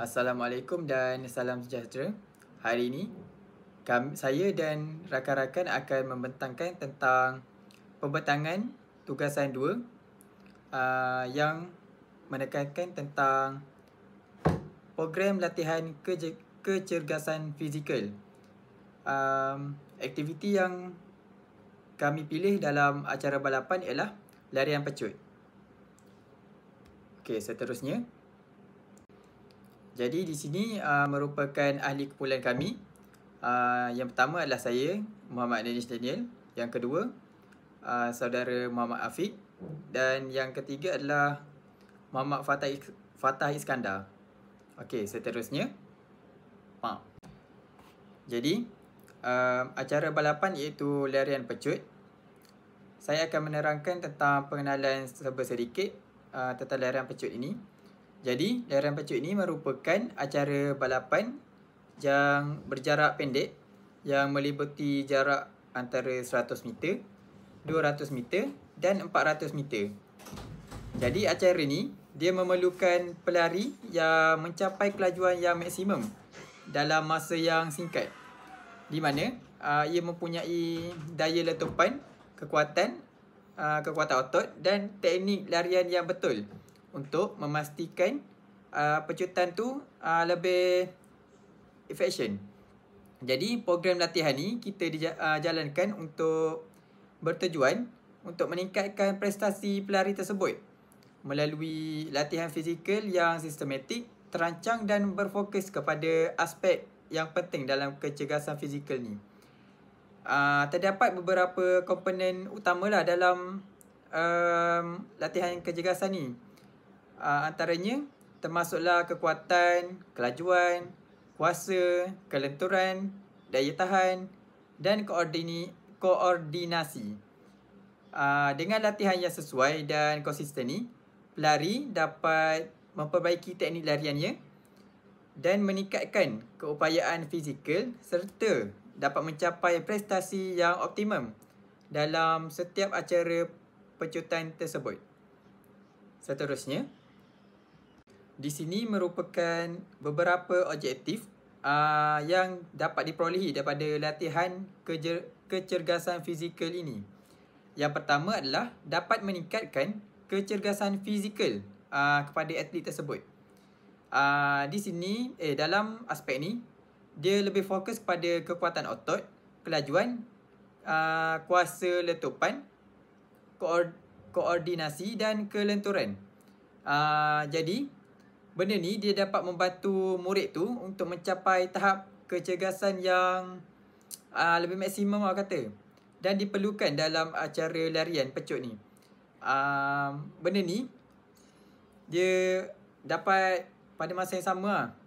Assalamualaikum dan salam sejahtera. Hari ini saya dan rakan-rakan akan membentangkan tentang pembentangan tugasan 2 yang menekankan tentang program latihan kecergasan fizikal. Aktiviti yang kami pilih dalam acara balapan ialah larian pecut. Okey, seterusnya. Jadi di sini merupakan ahli kumpulan kami. Yang pertama adalah saya, Muhammad Danish Daniel. Yang kedua, saudara Muhammad Afiq. Dan yang ketiga adalah Muhammad Fatah Iskandar. Okey, seterusnya. Jadi, acara balapan iaitu larian pecut. Saya akan menerangkan tentang pengenalan sedikit tentang larian pecut ini. Jadi, larian pecut ini merupakan acara balapan yang berjarak pendek yang meliputi jarak antara 100 meter, 200 meter dan 400 meter. Jadi, acara ini dia memerlukan pelari yang mencapai kelajuan yang maksimum dalam masa yang singkat, di mana ia mempunyai daya letupan, kekuatan otot dan teknik larian yang betul untuk memastikan pecutan tu lebih efisien. Jadi program latihan ni kita jalankan untuk bertujuan untuk meningkatkan prestasi pelari tersebut melalui latihan fizikal yang sistematik, terancang dan berfokus kepada aspek yang penting dalam kecergasan fizikal ni. Terdapat beberapa komponen utamalah dalam latihan kecergasan ni. Antaranya termasuklah kekuatan, kelajuan, kuasa, kelenturan, daya tahan dan koordinasi. Dengan latihan yang sesuai dan konsisten ni, pelari dapat memperbaiki teknik lariannya dan meningkatkan keupayaan fizikal serta dapat mencapai prestasi yang optimum dalam setiap acara pecutan tersebut. Seterusnya, di sini merupakan beberapa objektif yang dapat diperolehi daripada latihan kecergasan fizikal ini. Yang pertama adalah dapat meningkatkan kecergasan fizikal kepada atlet tersebut. Di sini dalam aspek ni dia lebih fokus pada kekuatan otot, kelajuan, kuasa letupan, koordinasi dan kelenturan. Jadi benda ni dia dapat membantu murid tu untuk mencapai tahap kecergasan yang lebih maksimum orang kata, dan diperlukan dalam acara larian pecut ni. Benda ni dia dapat pada masa yang sama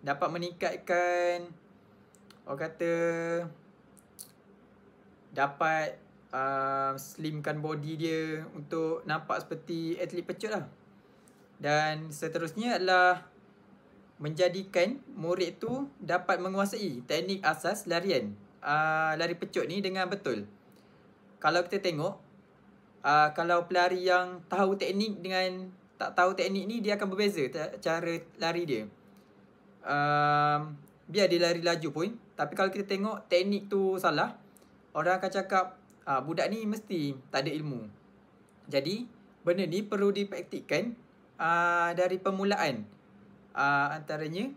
dapat meningkatkan orang kata dapat slimkan body dia untuk nampak seperti atlet pecut lah. Dan seterusnya adalah menjadikan murid tu dapat menguasai teknik asas larian lari pecut ni dengan betul. Kalau kita tengok kalau pelari yang tahu teknik dengan tak tahu teknik ni, dia akan berbeza cara lari dia. Biar dia lari laju pun, tapi kalau kita tengok teknik tu salah, orang akan cakap budak ni mesti tak ada ilmu. Jadi benda ni perlu dipraktikkan dari permulaan. Antaranya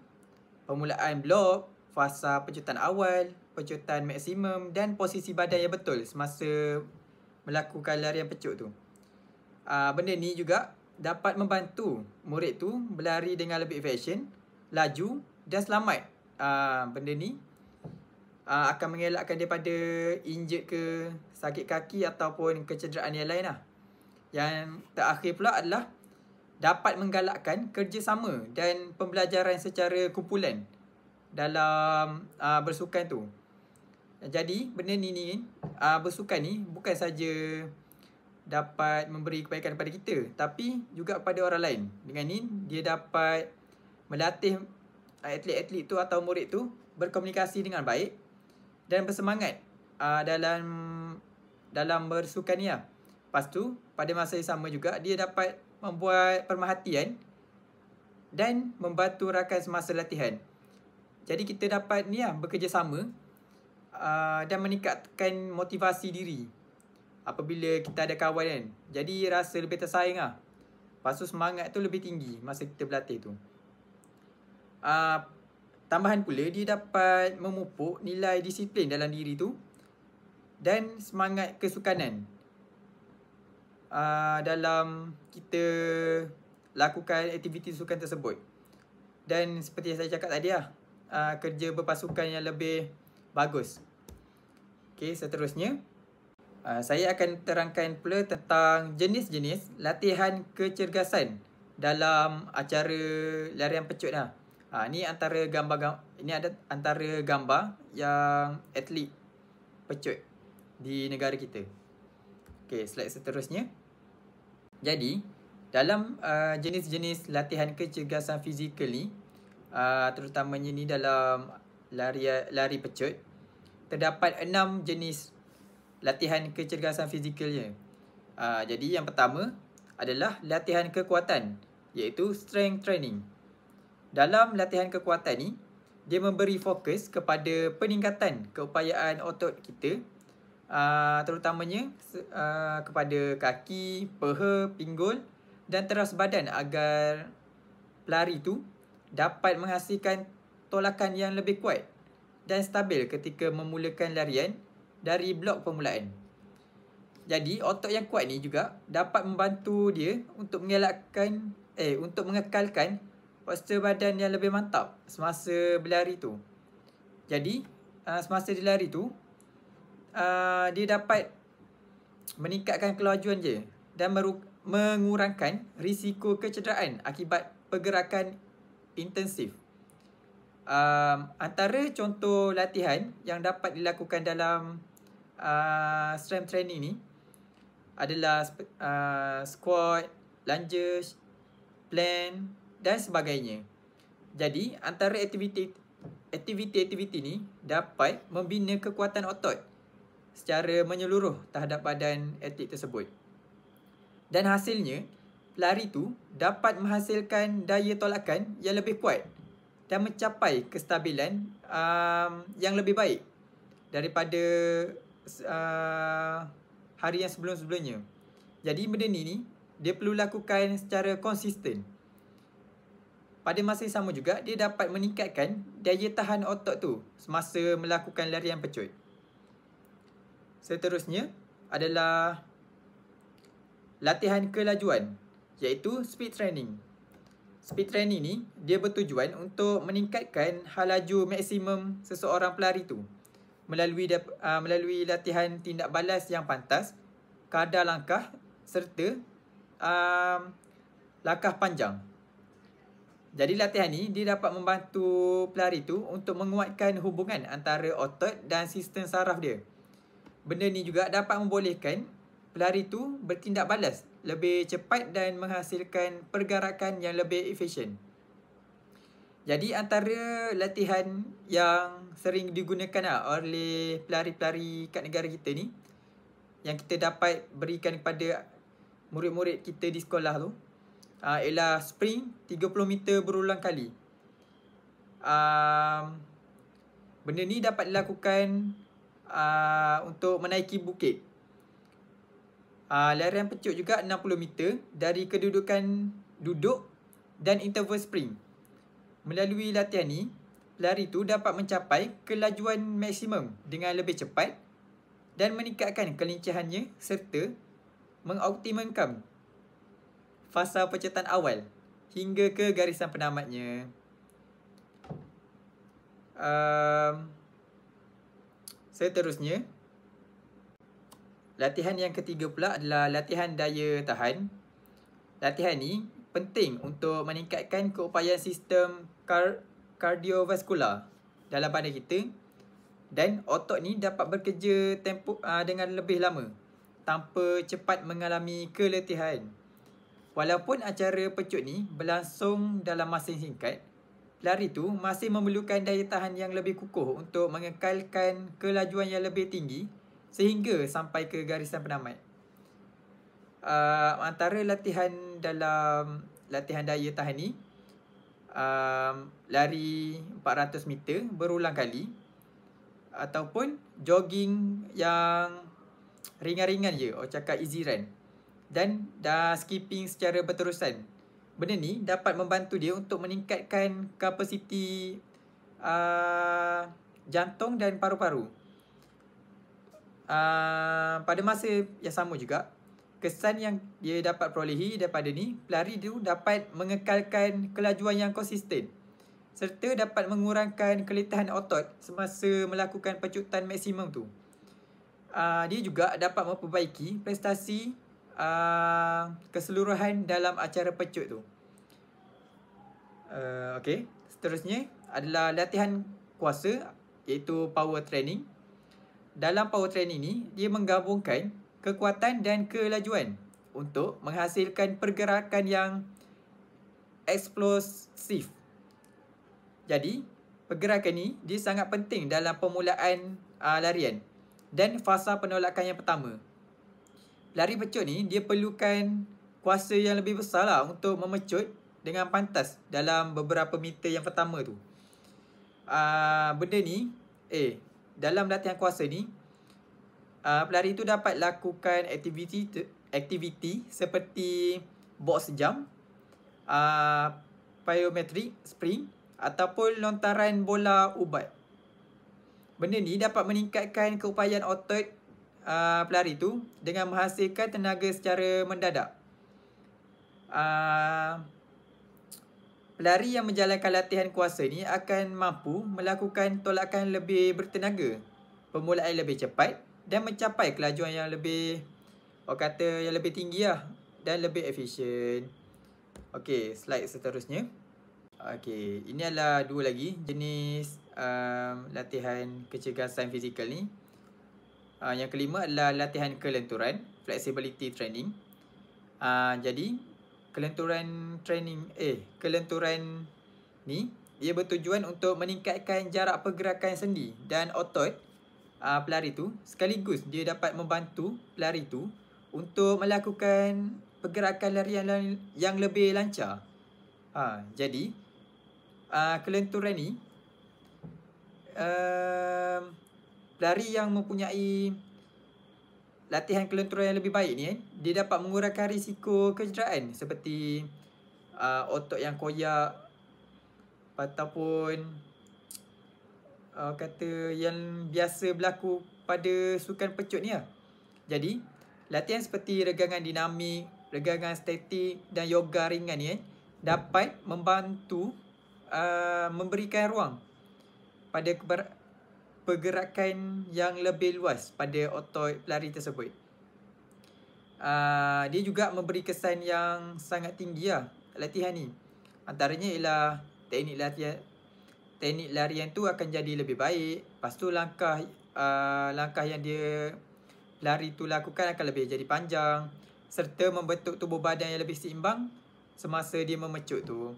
permulaan blok, fasa pecutan awal, pecutan maksimum dan posisi badan yang betul semasa melakukan larian pecut tu. Benda ni juga dapat membantu murid tu berlari dengan lebih efisien, laju dan selamat. Benda ni akan mengelakkan daripada injured ke, sakit kaki ataupun kecederaan yang lain lah. Yang terakhir pula adalah dapat menggalakkan kerjasama dan pembelajaran secara kumpulan dalam bersukan tu. Jadi benda ni bersukan ni bukan saja dapat memberi kebaikan kepada kita, tapi juga kepada orang lain. Dengan ni dia dapat melatih atlet-atlet tu atau murid tu berkomunikasi dengan baik dan bersemangat dalam bersukan ni lah. Lepas tu pada masa yang sama juga dia dapat membuat pemerhatian dan membantu rakan semasa latihan. Jadi kita dapat ni bekerjasama dan meningkatkan motivasi diri apabila kita ada kawan kan. Jadi rasa lebih tersaing lah. Lepas tu semangat tu lebih tinggi masa kita berlatih tu. Tambahan pula dia dapat memupuk nilai disiplin dalam diri tu dan semangat kesukanan dalam kita lakukan aktiviti sukan tersebut. Dan seperti yang saya cakap tadi kerja berpasukan yang lebih bagus. Okey, seterusnya saya akan terangkan pula tentang jenis-jenis latihan kecergasan dalam acara larian pecut Ni antara gambar yang atlet pecut di negara kita. Okey, slide seterusnya. Jadi, dalam jenis-jenis latihan kecergasan fizikal ni, terutamanya ni dalam lari pecut, terdapat 6 jenis latihan kecergasan fizikalnya. Jadi yang pertama adalah latihan kekuatan, iaitu strength training. Dalam latihan kekuatan ni, dia memberi fokus kepada peningkatan keupayaan otot kita, terutamanya kepada kaki, peha, pinggul dan teras badan agar pelari tu dapat menghasilkan tolakan yang lebih kuat dan stabil ketika memulakan larian dari blok permulaan. Jadi otot yang kuat ni juga dapat membantu dia untuk mengekalkan postur badan yang lebih mantap semasa berlari tu. Jadi semasa dia lari tu dia dapat meningkatkan kelajuan dia dan mengurangkan risiko kecederaan akibat pergerakan intensif. Antara contoh latihan yang dapat dilakukan dalam strength training ni adalah squat, lunges, plank dan sebagainya. Jadi antara aktiviti ni dapat membina kekuatan otot secara menyeluruh terhadap badan atlet tersebut. Dan hasilnya, pelari tu dapat menghasilkan daya tolakan yang lebih kuat dan mencapai kestabilan yang lebih baik daripada hari yang sebelum-sebelumnya. Jadi benda ni dia perlu lakukan secara konsisten. Pada masa yang sama juga, dia dapat meningkatkan daya tahan otot tu semasa melakukan larian pecut. Seterusnya adalah latihan kelajuan, iaitu speed training. Speed training ni dia bertujuan untuk meningkatkan hal laju maksimum seseorang pelari tu melalui latihan tindak balas yang pantas, kadar langkah serta langkah panjang. Jadi latihan ni dia dapat membantu pelari tu untuk menguatkan hubungan antara otot dan sistem saraf dia. Benda ni juga dapat membolehkan pelari tu bertindak balas lebih cepat dan menghasilkan pergerakan yang lebih efisien. Jadi antara latihan yang sering digunakan oleh pelari-pelari kat negara kita ni, yang kita dapat berikan kepada murid-murid kita di sekolah tu, ialah sprint 30 meter berulang kali. Benda ni dapat dilakukan untuk menaiki bukit. Larian pecut juga 60 meter dari kedudukan duduk dan interval sprint. Melalui latihan ni, pelari tu dapat mencapai kelajuan maksimum dengan lebih cepat dan meningkatkan kelincahannya serta mengoptimumkan fasa pencethan awal hingga ke garisan penamatnya. Seterusnya, latihan yang ketiga pula adalah latihan daya tahan. Latihan ni penting untuk meningkatkan keupayaan sistem kardiovaskular dalam badan kita, dan otot ni dapat bekerja dengan lebih lama tanpa cepat mengalami keletihan. Walaupun acara pecut ni berlangsung dalam masa yang singkat, pelari tu masih memerlukan daya tahan yang lebih kukuh untuk mengekalkan kelajuan yang lebih tinggi sehingga sampai ke garisan penamat. Antara latihan dalam latihan daya tahan ni lari 400 meter berulang kali, ataupun jogging yang ringan-ringan je, orang cakap easy run, dan skipping secara berterusan. Benda ni dapat membantu dia untuk meningkatkan kapasiti jantung dan paru-paru. Pada masa yang sama juga, kesan yang dia dapat perolehi daripada ni, pelari tu dapat mengekalkan kelajuan yang konsisten serta dapat mengurangkan keletihan otot semasa melakukan pecutan maksimum tu. Dia juga dapat memperbaiki prestasi keseluruhan dalam acara pecut tu. Okey, seterusnya adalah latihan kuasa, iaitu power training. Dalam power training ni, dia menggabungkan kekuatan dan kelajuan untuk menghasilkan pergerakan yang eksplosif. Jadi, pergerakan ni dia sangat penting dalam permulaan larian dan fasa penolakan yang pertama. Pelari pecut ni dia perlukan kuasa yang lebih besar lah untuk memecut dengan pantas dalam beberapa meter yang pertama tu. Benda ni, dalam latihan kuasa ni, pelari tu dapat lakukan aktiviti seperti box jump, plyometric sprint ataupun lontaran bola ubat. Benda ni dapat meningkatkan keupayaan otot pelari tu dengan menghasilkan tenaga secara mendadak. Pelari yang menjalankan latihan kuasa ni akan mampu melakukan tolakan lebih bertenaga, permulaan lebih cepat dan mencapai kelajuan yang lebih, orang kata yang lebih tinggi lah, dan lebih efisien. Okey, slide seterusnya. Okey, ini adalah dua lagi jenis latihan kecergasan fizikal ni. Yang kelima adalah latihan kelenturan, flexibility training. Jadi kelenturan ni dia bertujuan untuk meningkatkan jarak pergerakan sendi dan otot pelari tu, sekaligus dia dapat membantu pelari tu untuk melakukan pergerakan larian yang lebih lancar. Jadi kelenturan ni, pelari yang mempunyai latihan kelenturan yang lebih baik ni, dia dapat mengurangkan risiko kecederaan seperti otot yang koyak ataupun kata yang biasa berlaku pada sukan pecut ni lah. Jadi latihan seperti regangan dinamik, regangan statik dan yoga ringan ni dapat membantu memberikan ruang pada pergerakan yang lebih luas pada otot pelari tersebut. Dia juga memberi kesan yang sangat tinggi lah latihan ni. Antaranya ialah teknik larian tu akan jadi lebih baik. Lepas tu langkah yang dia pelari tu lakukan akan lebih jadi panjang, serta membentuk tubuh badan yang lebih seimbang semasa dia memecut tu.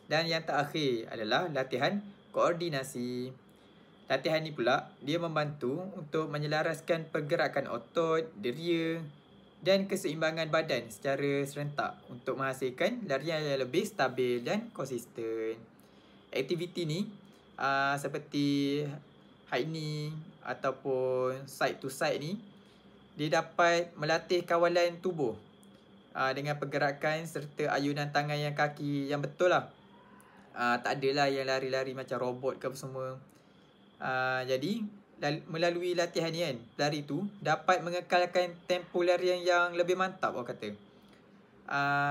Dan yang terakhir adalah latihan koordinasi. Latihan ni pula dia membantu untuk menyelaraskan pergerakan otot, deria dan keseimbangan badan secara serentak untuk menghasilkan larian yang lebih stabil dan konsisten. Aktiviti ni seperti high knee ataupun side to side ni, dia dapat melatih kawalan tubuh dengan pergerakan serta ayunan tangan yang kaki yang betul lah. Tak adalah yang lari-lari macam robot ke apa semua. Jadi melalui latihan ni kan, pelari tu dapat mengekalkan tempo larian yang lebih mantap, orang kata.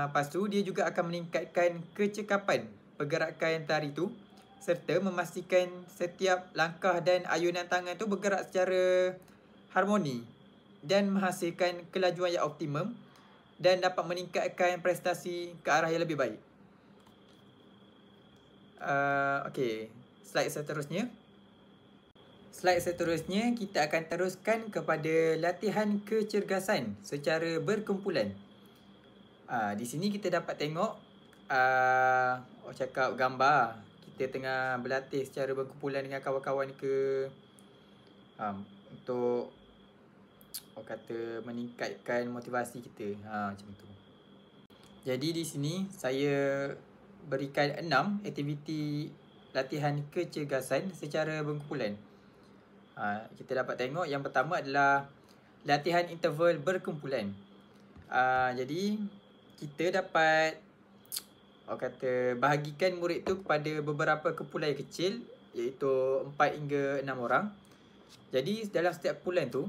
Lepas tu dia juga akan meningkatkan kecekapan pergerakan pelari tu serta memastikan setiap langkah dan ayunan tangan tu bergerak secara harmoni dan menghasilkan kelajuan yang optimum dan dapat meningkatkan prestasi ke arah yang lebih baik. Okey, slide seterusnya. Slide seterusnya kita akan teruskan kepada latihan kecergasan secara berkumpulan. Di sini kita dapat tengok orang cakap gambar kita tengah berlatih secara berkumpulan dengan kawan-kawan ke untuk orang kata meningkatkan motivasi kita, macam tu. Jadi di sini saya berikan 6 aktiviti latihan kecergasan secara berkumpulan. Kita dapat tengok yang pertama adalah latihan interval berkumpulan. Jadi kita dapat bahagikan murid tu kepada beberapa kumpulan kecil, iaitu 4 hingga 6 orang. Jadi dalam setiap kumpulan tu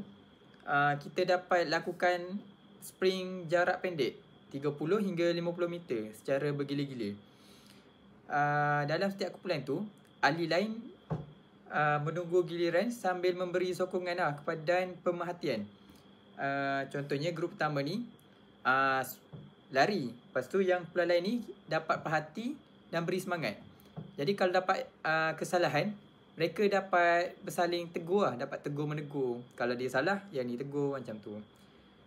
kita dapat lakukan sprint jarak pendek 30 hingga 50 meter secara bergila-gila. Dalam setiap kumpulan tu, ahli lain menunggu giliran sambil memberi sokongan kepada pemerhatian. Contohnya grup pertama ni lari, lepas tu yang kumpulan lain ni dapat perhati dan beri semangat. Jadi kalau dapat kesalahan, mereka dapat bersaling tegur dapat tegur-menegur. Kalau dia salah, yang ni tegur, macam tu.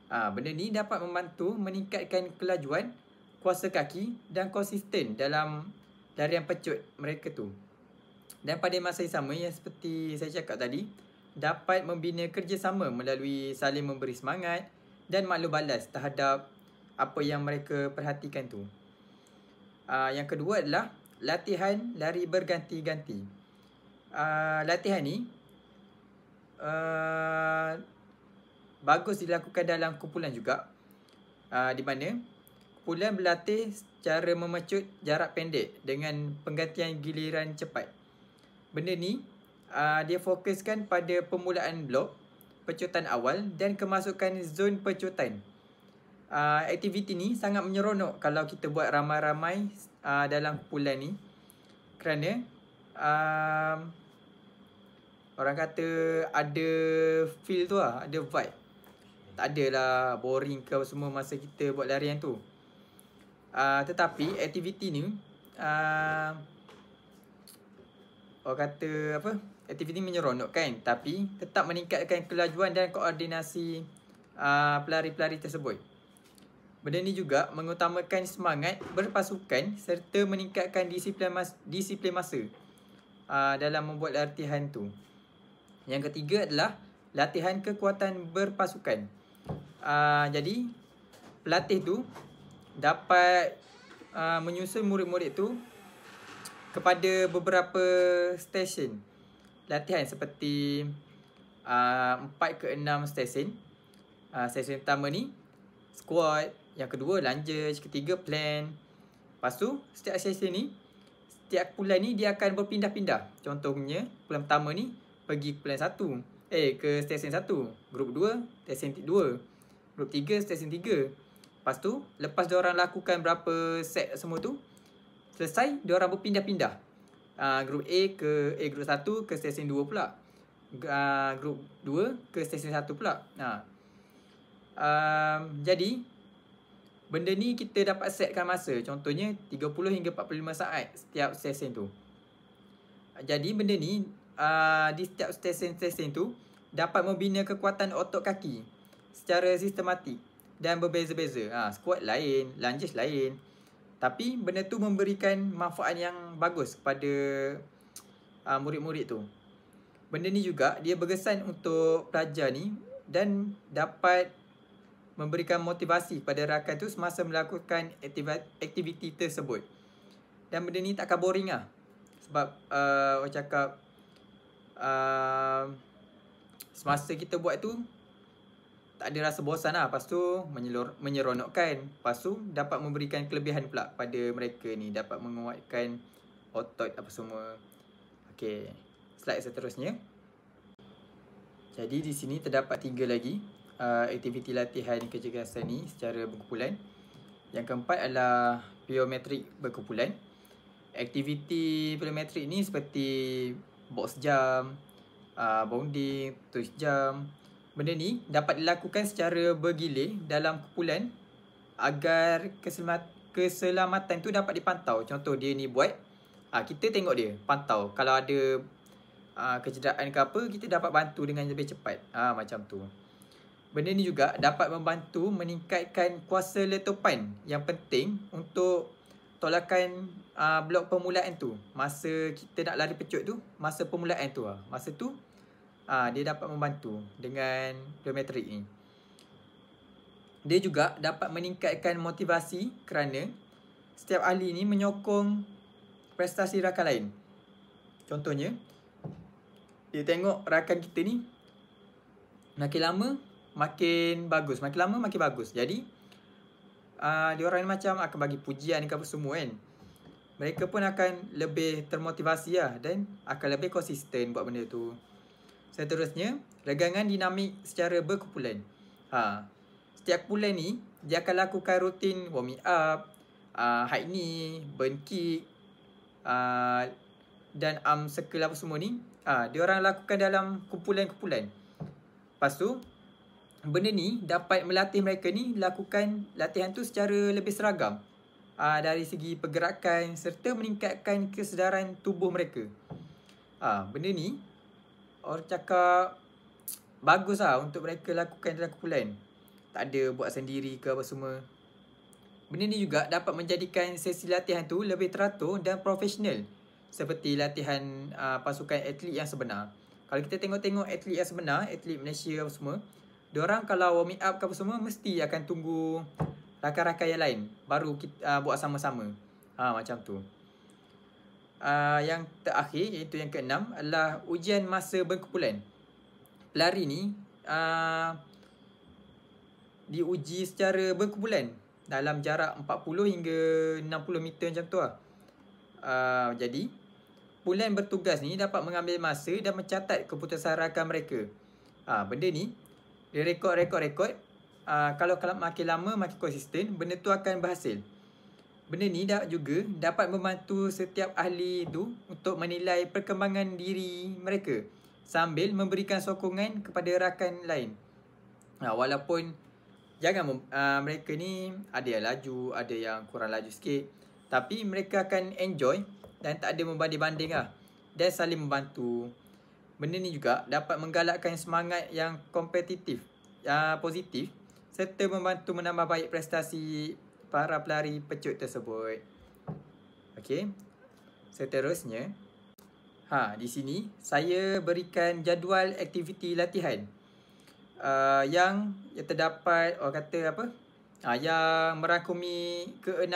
Benda ni dapat membantu meningkatkan kelajuan, kuasa kaki dan konsisten dalam larian pecut mereka tu. Dan pada masa yang sama, yang seperti saya cakap tadi, dapat membina kerjasama melalui saling memberi semangat dan maklum balas terhadap apa yang mereka perhatikan tu. Yang kedua adalah latihan lari berganti-ganti. Latihan ni bagus dilakukan dalam kumpulan juga, di mana kumpulan berlatih cara memecut jarak pendek dengan penggantian giliran cepat. Benda ni dia fokuskan pada permulaan blok, pecutan awal dan kemasukan zon pecutan. Aktiviti ni sangat menyeronok kalau kita buat ramai-ramai dalam kumpulan ni, kerana orang kata ada feel tu ada vibe. Tak adalah boring ke semua masa kita buat larian tu. Tetapi aktiviti ni orang kata aktiviti menyeronok kan, tapi tetap meningkatkan kelajuan dan koordinasi pelari-pelari tersebut. Benda ni juga mengutamakan semangat berpasukan serta meningkatkan disiplin masa dalam membuat latihan tu. Yang ketiga adalah latihan kekuatan berpasukan. Jadi pelatih tu dapat menyusun murid-murid tu kepada beberapa stesen latihan seperti 4 ke 6 stesen. Stesen pertama ni squat, yang kedua lunges, ketiga plank. Lepas tu setiap stesen ni, setiap kumpulan ni dia akan berpindah-pindah. Contohnya kumpulan pertama ni pergi kumpulan 1 ke stesen 1, grup 2 stesen 2, grup 3 stesen 3. Lepas tu lepas diorang lakukan berapa set semua tu selesai, diorang berpindah-pindah. Grup A ke grup 1 ke stesen 2 pula. Grup 2 ke stesen 1 pula. Jadi benda ni kita dapat setkan masa, contohnya 30 hingga 45 saat setiap stesen tu. Jadi benda ni di setiap stesen-stesen tu dapat membina kekuatan otot kaki secara sistematik dan berbeza-beza. Squat lain, lunges lain. Tapi benda tu memberikan manfaat yang bagus kepada murid-murid tu. Benda ni juga dia berkesan untuk pelajar ni dan dapat memberikan motivasi kepada rakan tu semasa melakukan aktiviti tersebut. Dan benda ni takkan boring sebab orang cakap semasa kita buat tu tak ada rasa bosan Lepas tu menyeronokkan. Lepas tu dapat memberikan kelebihan pula pada mereka ni, dapat menguatkan otot apa semua. Okey, slide seterusnya. Jadi di sini terdapat 3 lagi aktiviti latihan kecergasan ni secara berkumpulan. Yang keempat adalah pliometrik berkumpulan. Aktiviti pliometrik ni seperti box jump, bounding, twist jump. Benda ni dapat dilakukan secara bergilir dalam kumpulan agar keselamatan tu dapat dipantau. Contoh dia ni buat, kita tengok dia, pantau. Kalau ada kecederaan ke apa, kita dapat bantu dengan lebih cepat. Macam tu. Benda ni juga dapat membantu meningkatkan kuasa letupan yang penting untuk tolakan blok permulaan tu. Masa kita nak lari pecut tu, masa permulaan tu masa tu dia dapat membantu dengan pliometrik ni. Dia juga dapat meningkatkan motivasi kerana setiap ahli ni menyokong prestasi rakan lain. Contohnya, dia tengok rakan kita ni makin lama makin bagus, makin lama makin bagus. Jadi diorang ni macam akan bagi pujian ke apa semua kan. Mereka pun akan lebih termotivasi lah dan akan lebih konsisten buat benda tu. Seterusnya, regangan dinamik secara berkumpulan. Setiap kumpulan ni dia akan lakukan rutin warming up, high knee, burn kick, dan arm circle apa semua ni. Diorang lakukan dalam kumpulan-kumpulan. Lepas tu, benda ni dapat melatih mereka ni lakukan latihan tu secara lebih seragam, dari segi pergerakan serta meningkatkan kesedaran tubuh mereka. Benda ni orang cakap bagus lah untuk mereka lakukan dalam kumpulan. Tak ada buat sendiri ke apa semua. Benda ni juga dapat menjadikan sesi latihan tu lebih teratur dan profesional, seperti latihan pasukan atlet yang sebenar. Kalau kita tengok-tengok atlet yang sebenar, atlet Malaysia apa semua, diorang kalau warming up ke apa semua mesti akan tunggu rakan-rakan yang lain baru kita buat sama-sama. Macam tu. Yang terakhir iaitu yang keenam adalah ujian masa berkumpulan. Pelari ni diuji secara berkumpulan dalam jarak 40 hingga 60 meter macam tu lah. Jadi kumpulan bertugas ni dapat mengambil masa dan mencatat keputusan rakan mereka. Benda ni dia rekod. Kalau makin lama makin konsisten, benda tu akan berhasil. Benda ni juga dapat membantu setiap ahli tu untuk menilai perkembangan diri mereka sambil memberikan sokongan kepada rakan lain. Walaupun mereka ni ada yang laju, ada yang kurang laju sikit, tapi mereka akan enjoy dan tak ada membanding-banding lah, dan saling membantu. Benda ni juga dapat menggalakkan semangat yang kompetitif, positif, serta membantu menambah baik prestasi para pelari pecut tersebut. Okey. Seterusnya, di sini saya berikan jadual aktiviti latihan yang terdapat yang merangkumi ke-6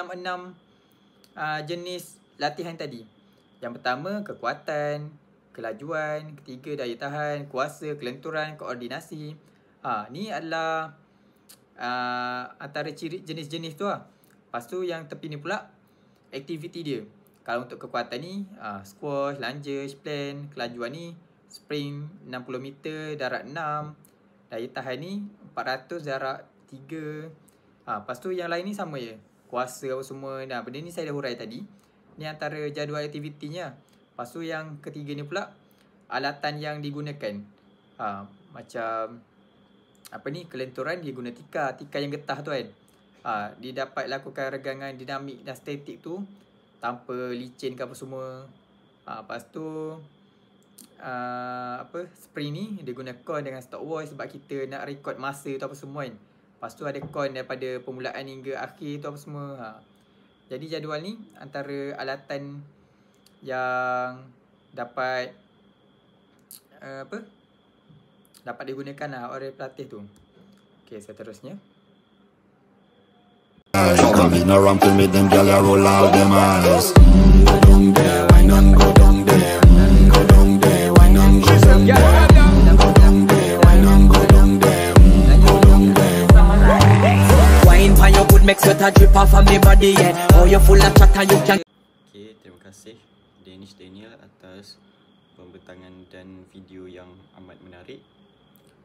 jenis latihan tadi. Yang pertama, kekuatan, kelajuan. Ketiga, daya tahan, kuasa, kelenturan, koordinasi. Ni adalah antara ciri jenis-jenis tu lah. Lepas tu yang tepi ni pula aktiviti dia. Kalau untuk kekuatan ni squash, lunges, plank. Kelajuan ni sprint 60 meter darat 6. Daya tahan ni 400 darat 3. Lepas tu yang lain ni sama je, kuasa apa semua. Benda ni saya dah hurai tadi. Ni antara jadual aktivitinya. Lepas tu yang ketiga ni pula alatan yang digunakan. Macam kelenturan dia guna tikar yang getah tu kan. Dia dapat lakukan regangan dinamik dan statik tu tanpa licin ke apa semua. Lepas tu sprint ni dia guna con dengan stopwatch sebab kita nak record masa tu apa semua kan. Lepas tu ada con daripada permulaan hingga akhir tu apa semua. Jadi jadual ni antara alatan yang dapat dapat digunakan lah oleh pelatih tu. Okey, seterusnya. Coming around to me, them gyal roll out them eyes. Go down there, why not go down there? Go down there, why not go down there? Go down there, why not go down there? Go down there. Wine pan your good, make sweat a drip off of me body, yeah. Oh, you full of chatter, you can. Okay, terima kasih Danish Daniel atas pembentangan dan video yang amat menarik.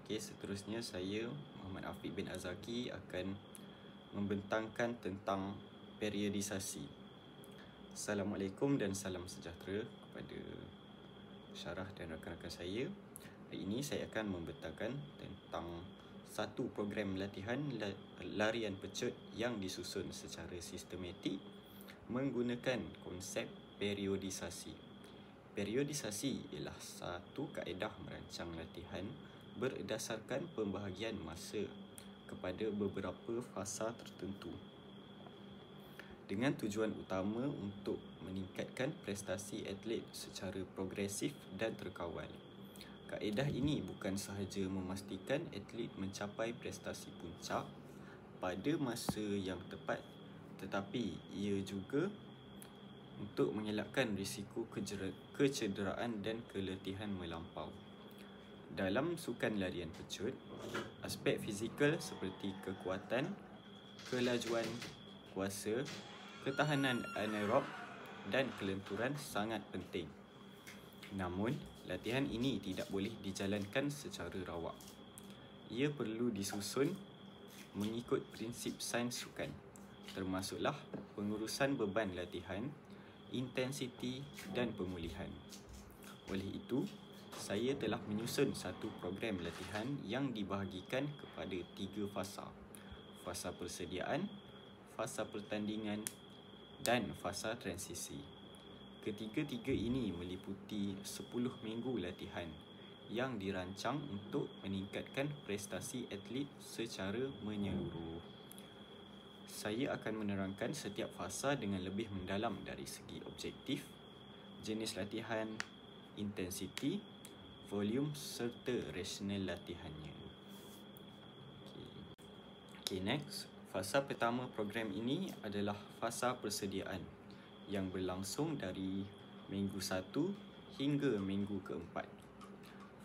Okay, seterusnya saya Muhammad Afiq bin Azaki akan membentangkan tentang periodisasi. Assalamualaikum dan salam sejahtera kepada Syarah dan rakan-rakan saya. Hari ini saya akan membentangkan tentang satu program latihan larian pecut yang disusun secara sistematik menggunakan konsep periodisasi. Periodisasi ialah satu kaedah merancang latihan berdasarkan pembahagian masa kepada beberapa fasa tertentu dengan tujuan utama untuk meningkatkan prestasi atlet secara progresif dan terkawal. Kaedah ini bukan sahaja memastikan atlet mencapai prestasi puncak pada masa yang tepat, tetapi ia juga untuk mengelakkan risiko kecederaan dan keletihan melampau. Dalam sukan larian pecut, aspek fizikal seperti kekuatan, kelajuan, kuasa, ketahanan anaerob dan kelenturan sangat penting. Namun, latihan ini tidak boleh dijalankan secara rawak. Ia perlu disusun mengikut prinsip sains sukan, termasuklah pengurusan beban latihan, intensiti dan pemulihan. Oleh itu, saya telah menyusun satu program latihan yang dibahagikan kepada 3 fasa. Fasa persediaan, fasa pertandingan dan fasa transisi. Ketiga-tiga ini meliputi 10 minggu latihan yang dirancang untuk meningkatkan prestasi atlet secara menyeluruh. Saya akan menerangkan setiap fasa dengan lebih mendalam dari segi objektif, jenis latihan, intensiti, volume serta rasional latihannya. Okay, next. Fasa pertama program ini adalah fasa persediaan yang berlangsung dari minggu 1 hingga minggu ke-4.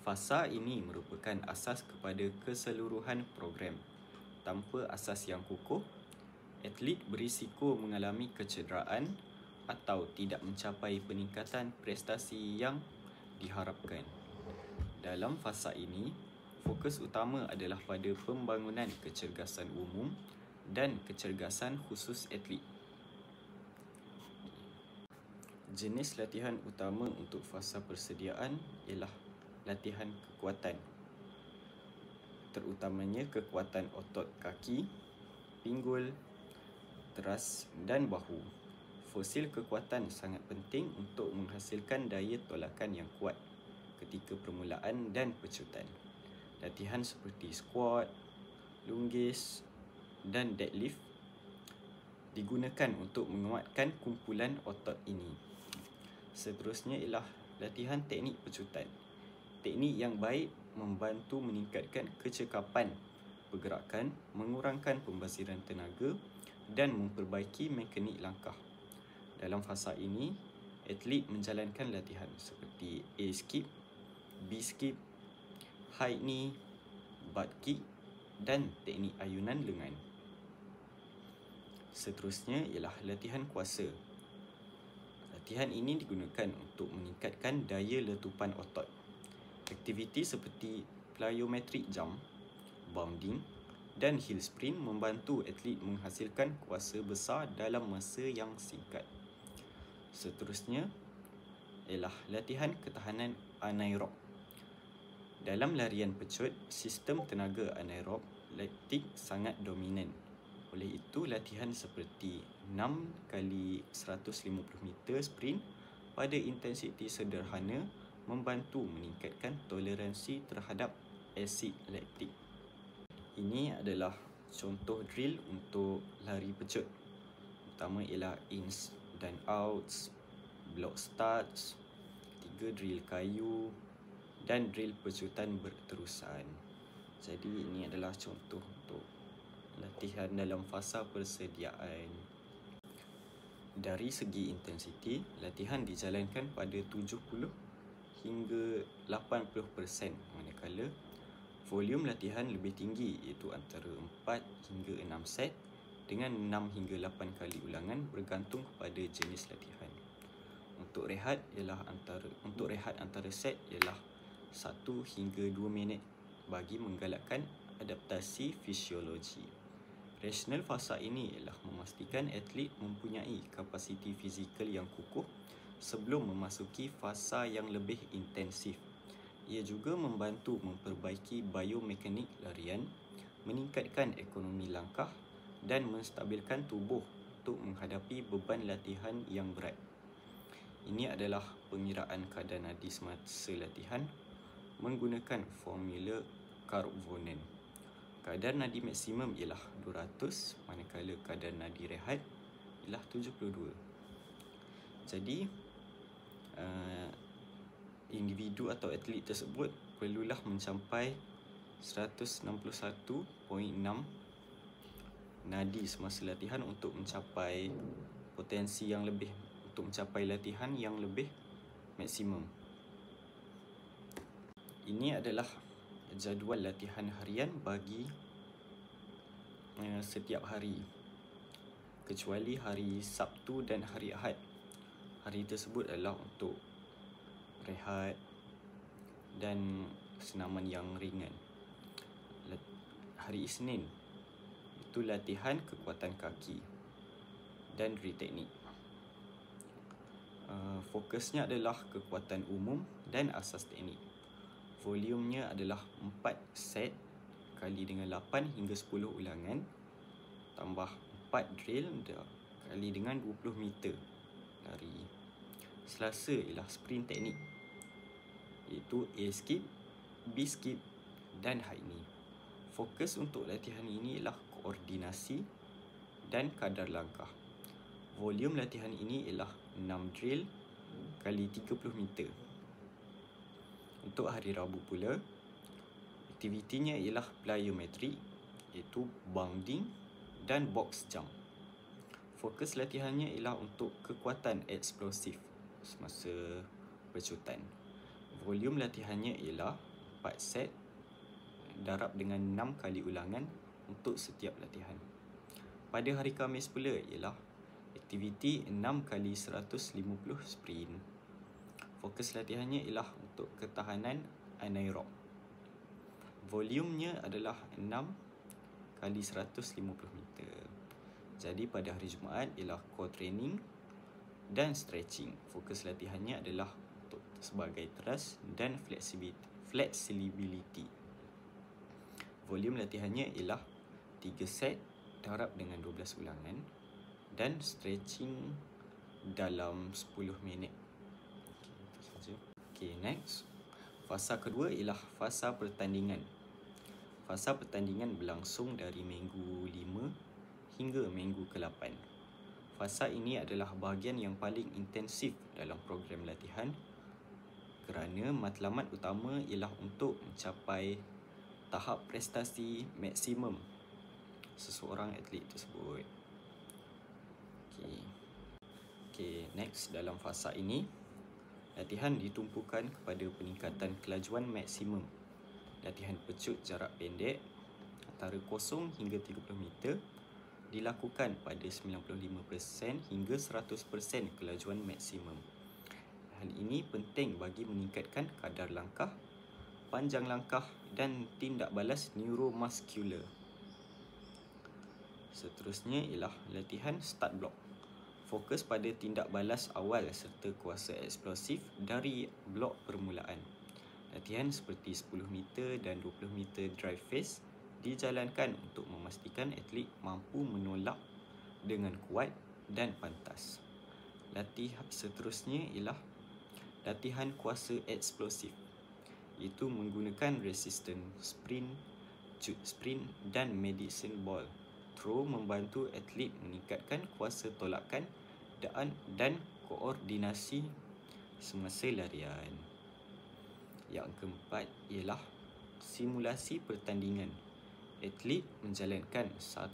Fasa ini merupakan asas kepada keseluruhan program. Tanpa asas yang kukuh, atlet berisiko mengalami kecederaan atau tidak mencapai peningkatan prestasi yang diharapkan. Dalam fasa ini, fokus utama adalah pada pembangunan kecergasan umum dan kecergasan khusus atlet. Jenis latihan utama untuk fasa persediaan ialah latihan kekuatan, terutamanya kekuatan otot kaki, pinggul, teras dan bahu. Fosil kekuatan sangat penting untuk menghasilkan daya tolakan yang kuat ketika permulaan dan pecutan. Latihan seperti squat, lunges dan deadlift digunakan untuk menguatkan kumpulan otot ini. Seterusnya ialah latihan teknik pecutan. Teknik yang baik membantu meningkatkan kecekapan pergerakan, mengurangkan pembaziran tenaga dan memperbaiki mekanik langkah. Dalam fasa ini, atlet menjalankan latihan seperti A-skip, B-skip, high knee, butt kick dan teknik ayunan lengan. Seterusnya ialah latihan kuasa. Latihan ini digunakan untuk meningkatkan daya letupan otot. Aktiviti seperti plyometric jump, bounding dan hill sprint membantu atlet menghasilkan kuasa besar dalam masa yang singkat. Seterusnya ialah latihan ketahanan anaerob. Dalam larian pecut, sistem tenaga anaerob laktik sangat dominan. Oleh itu, latihan seperti 6 kali 150 meter sprint pada intensiti sederhana membantu meningkatkan toleransi terhadap asid laktik. Ini adalah contoh drill untuk lari pecut. Pertama ialah ins dan outs, block starts, 3 drill kayu dan drill pecutan berterusan. Jadi ini adalah contoh untuk latihan dalam fasa persediaan. Dari segi intensiti, latihan dijalankan pada 70 hingga 80%, manakala volume latihan lebih tinggi iaitu antara 4 hingga 6 set dengan 6 hingga 8 kali ulangan bergantung kepada jenis latihan. Untuk rehat antara set ialah 1 hingga 2 minit bagi menggalakkan adaptasi fisiologi. Rasional fasa ini ialah memastikan atlet mempunyai kapasiti fizikal yang kukuh sebelum memasuki fasa yang lebih intensif. Ia juga membantu memperbaiki biomekanik larian, meningkatkan ekonomi langkah dan menstabilkan tubuh untuk menghadapi beban latihan yang berat. Ini adalah pengiraan kadar nadi semasa latihan menggunakan formula Karpvonen. Kadar nadi maksimum ialah 200, manakala kadar nadi rehat ialah 72. Jadi, individu atau atlet tersebut perlulah mencapai 161.6 nadi semasa latihan untuk mencapai potensi yang lebih, untuk mencapai latihan yang lebih maksimum. Ini adalah jadual latihan harian bagi setiap hari, kecuali hari Sabtu dan hari Ahad. Hari tersebut adalah untuk rehat dan senaman yang ringan. Hari Isnin itu latihan kekuatan kaki dan reteknik. Fokusnya adalah kekuatan umum dan asas teknik. Volumenya adalah 4 set kali dengan 8 hingga 10 ulangan, tambah 4 drill kali dengan 20 meter lari. Selasa ialah sprint teknik, iaitu A skip, B skip dan high knee. Fokus untuk latihan ini ialah koordinasi dan kadar langkah. Volume latihan ini ialah 6 drill kali 30 meter. Untuk hari Rabu pula, aktivitinya ialah plyometrik, iaitu bounding dan box jump. Fokus latihannya ialah untuk kekuatan eksplosif semasa pecutan. Volume latihannya ialah 4 set darab dengan 6 kali ulangan untuk setiap latihan. Pada hari Khamis pula ialah aktiviti 6 kali 150 sprint. Fokus latihannya ialah untuk ketahanan anaerob. Volumenya adalah 6 kali 150 meter. Jadi pada hari Jumaat ialah core training dan stretching. Fokus latihannya adalah untuk sebagai thrust dan flexibility. Volume latihannya ialah 3 set darab dengan 12 ulangan dan stretching dalam 10 minit. Okay, next. Fasa kedua ialah fasa pertandingan. Fasa pertandingan berlangsung dari minggu 5 hingga minggu ke-8. Fasa ini adalah bahagian yang paling intensif dalam program latihan kerana matlamat utama ialah untuk mencapai tahap prestasi maksimum seseorang atlet tersebut. Okay, next, dalam fasa ini latihan ditumpukan kepada peningkatan kelajuan maksimum. Latihan pecut jarak pendek antara 0 hingga 30 meter dilakukan pada 95% hingga 100% kelajuan maksimum. Hal ini penting bagi meningkatkan kadar langkah, panjang langkah dan tindak balas neuromuscular. Seterusnya ialah latihan start block. Fokus pada tindak balas awal serta kuasa eksplosif dari blok permulaan. Latihan seperti 10 meter dan 20 meter drive phase dijalankan untuk memastikan atlet mampu menolak dengan kuat dan pantas. Latihan seterusnya ialah latihan kuasa eksplosif, iaitu menggunakan resistance sprint, cut sprint dan medicine ball throw membantu atlet meningkatkan kuasa tolakan dan koordinasi semasa larian. Yang keempat ialah simulasi pertandingan. Atlet menjalankan 1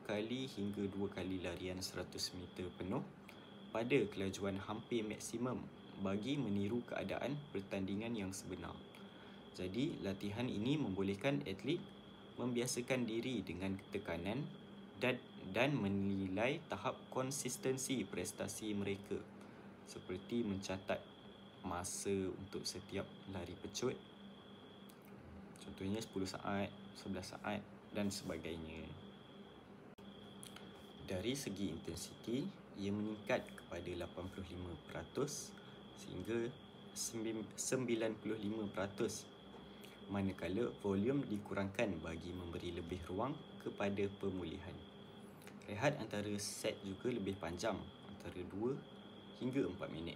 kali hingga 2 kali larian 100 meter penuh pada kelajuan hampir maksimum bagi meniru keadaan pertandingan yang sebenar. Jadi, latihan ini membolehkan atlet membiasakan diri dengan tekanan dan menilai tahap konsistensi prestasi mereka, seperti mencatat masa untuk setiap lari pecut, contohnya 10 saat, 11 saat dan sebagainya. Dari segi intensiti, ia meningkat kepada 85% sehingga 95%, manakala volume dikurangkan bagi memberi lebih ruang kepada pemulihan. Rehat antara set juga lebih panjang, antara 2 hingga 4 minit.